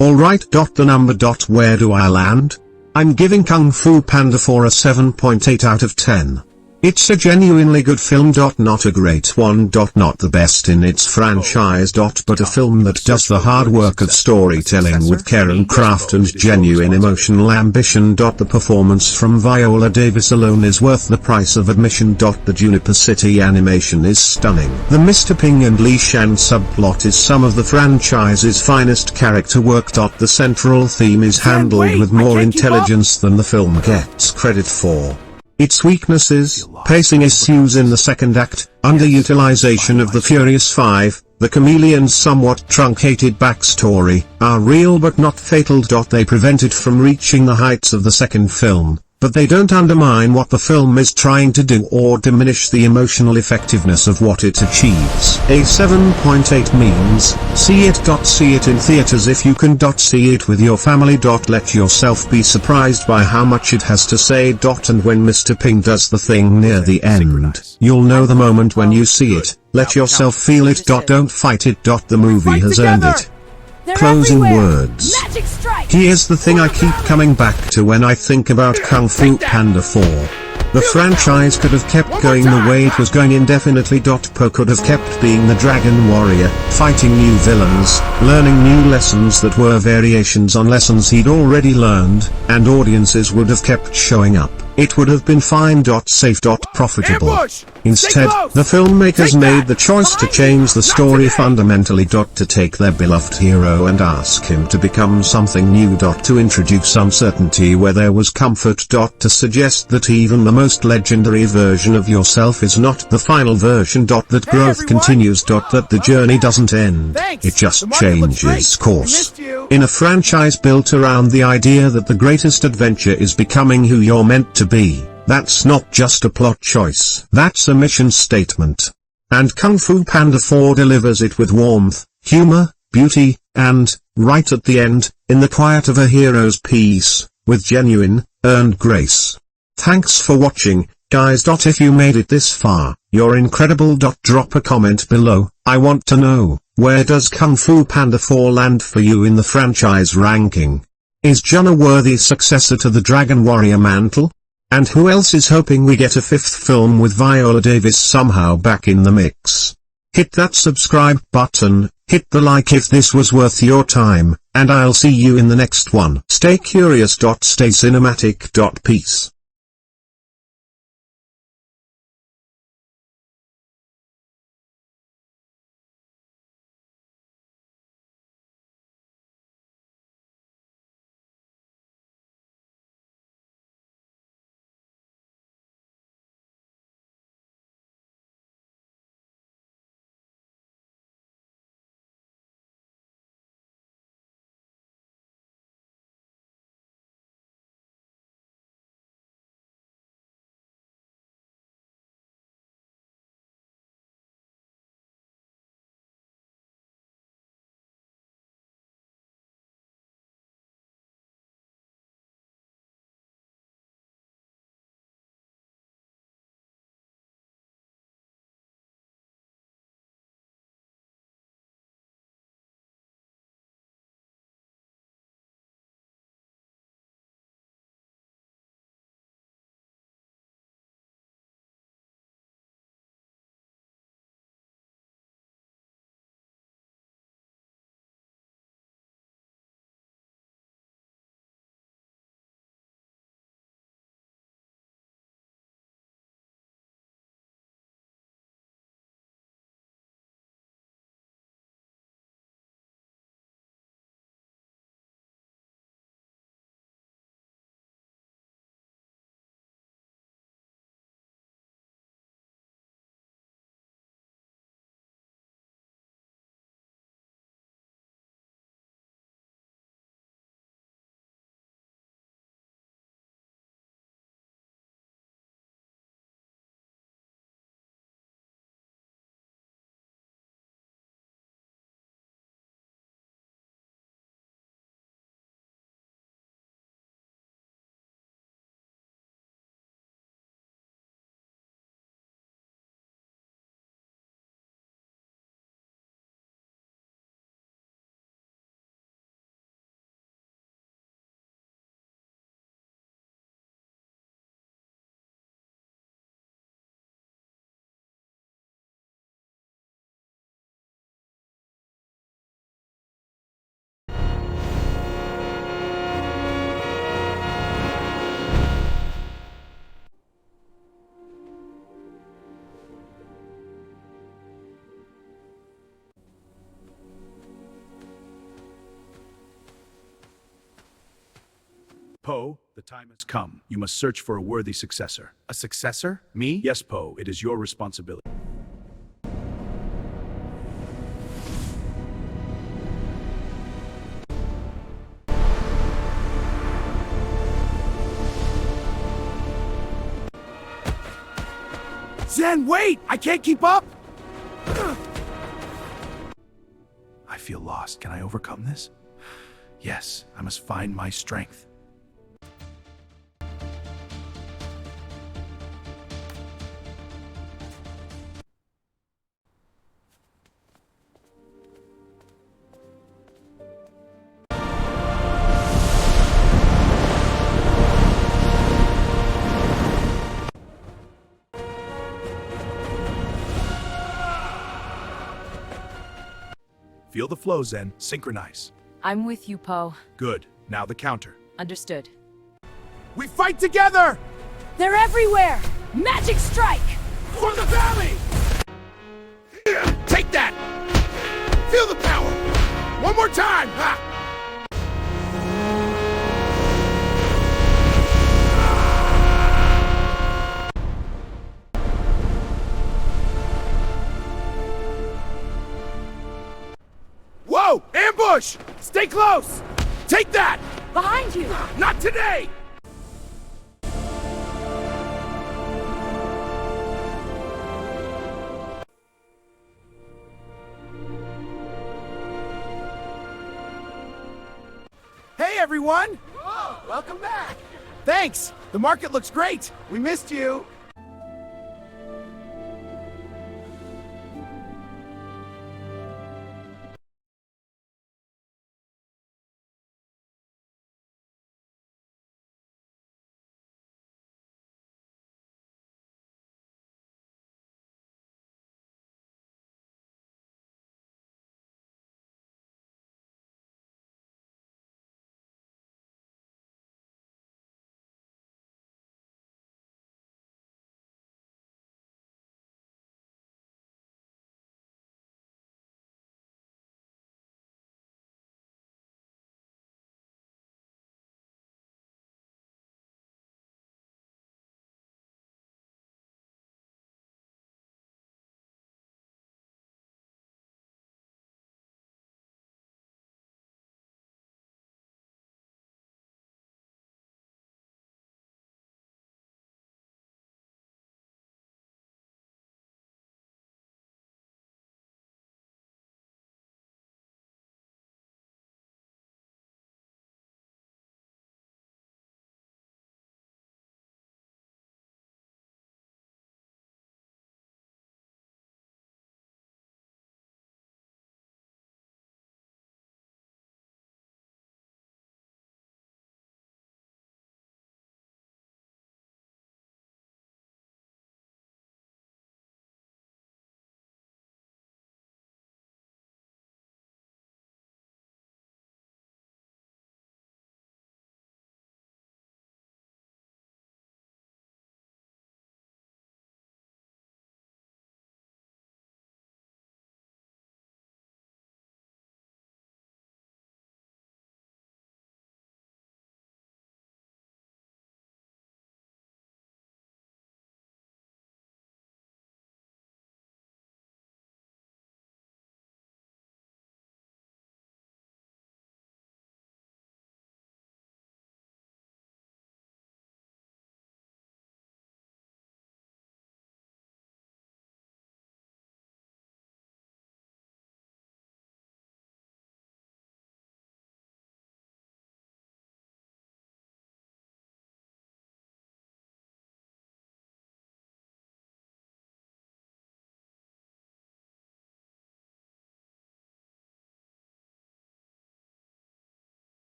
Alright. The number. Where do I land? I'm giving Kung Fu Panda 4 a 7.8 out of 10. It's a genuinely good film. Not a great one. Not the best in its franchise. But a film that does the hard work of storytelling with care and craft and genuine emotional ambition. The performance from Viola Davis alone is worth the price of admission. The Juniper City animation is stunning. The Mr. Ping and Li Shan subplot is some of the franchise's finest character work. The central theme is handled with more intelligence than the film gets credit for. Its weaknesses, pacing issues in the second act, underutilization of the Furious Five, the Chameleon's somewhat truncated backstory, are real but not fatal. They prevent it from reaching the heights of the second film, but they don't undermine what the film is trying to do or diminish the emotional effectiveness of what it achieves. A 7.8 means, see it. See it in theaters if you can. See it with your family. Let yourself be surprised by how much it has to say. And when Mr. Ping does the thing near the end, you'll know the moment when you see it. Let yourself feel it. Don't fight it. The movie has earned it. Closing words. Here's the thing I keep coming back to when I think about Kung Fu Panda 4. The franchise could have kept going the way it was going indefinitely. Po could have kept being the Dragon Warrior, fighting new villains, learning new lessons that were variations on lessons he'd already learned, and audiences would have kept showing up. It would have been fine. Safe. Profitable. Instead, the filmmakers made the choice to change the story fundamentally. To take their beloved hero and ask him to become something new. To introduce uncertainty where there was comfort. To suggest that even the most legendary version of yourself is not the final version. That growth continues. That the journey doesn't end, it just changes course. In a franchise built around the idea that the greatest adventure is becoming who you're meant to be, that's not just a plot choice. That's a mission statement. And Kung Fu Panda 4 delivers it with warmth, humor, beauty, and, right at the end, in the quiet of a hero's peace, with genuine, earned grace. Thanks for watching, guys. If you made it this far, you're incredible. Drop a comment below. I want to know, where does Kung Fu Panda 4 land for you in the franchise ranking? Is Zhen a worthy successor to the Dragon Warrior mantle? And who else is hoping we get a fifth film with Viola Davis somehow back in the mix? Hit that subscribe button, hit the like if this was worth your time, and I'll see you in the next one. Stay curious. Stay cinematic. Peace. Poe, the time has come. You must search for a worthy successor. A successor? Me? Yes, Poe. It is your responsibility. Zhen, wait! I can't keep up! I feel lost. Can I overcome this? Yes, I must find my strength. Feel the flow, Zhen. Synchronize. I'm with you, Poe. Good. Now the counter. Understood. We fight together! They're everywhere! Magic strike! For the valley! Take that! Feel the power! One more time! Ha! Whoa! Ambush! Stay close! Take that! Behind you! Not today! Hey everyone! Whoa, welcome back! Thanks! The market looks great! We missed you!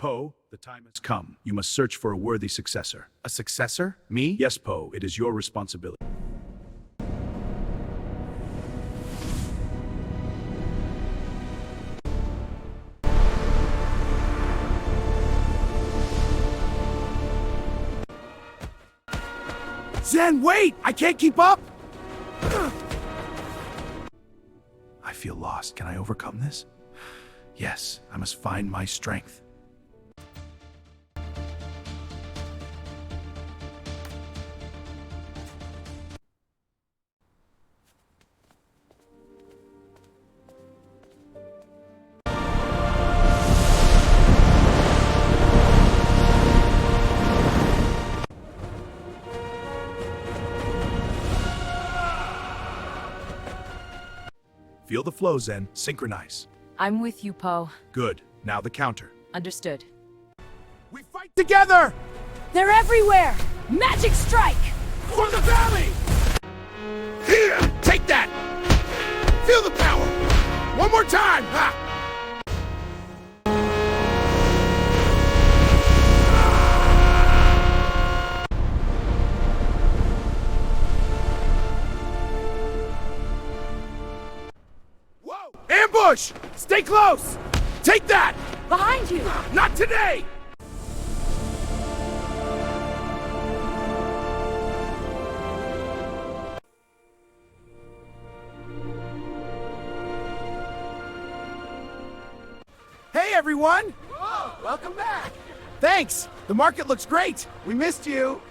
Po, the time has come. You must search for a worthy successor. A successor? Me? Yes, Po, it is your responsibility. Zhen, wait! I can't keep up! I feel lost. Can I overcome this? Yes, I must find my strength. Feel the flow, Zhen. Synchronize. I'm with you, Po. Good. Now the counter. Understood. We fight together! They're everywhere! Magic strike! For the valley! Here! Take that! Feel the power! One more time! Ha! Whoa! Ambush! Stay close! Take that! Behind you! Not today! Hey, everyone! Whoa, welcome back! Thanks! The market looks great! We missed you!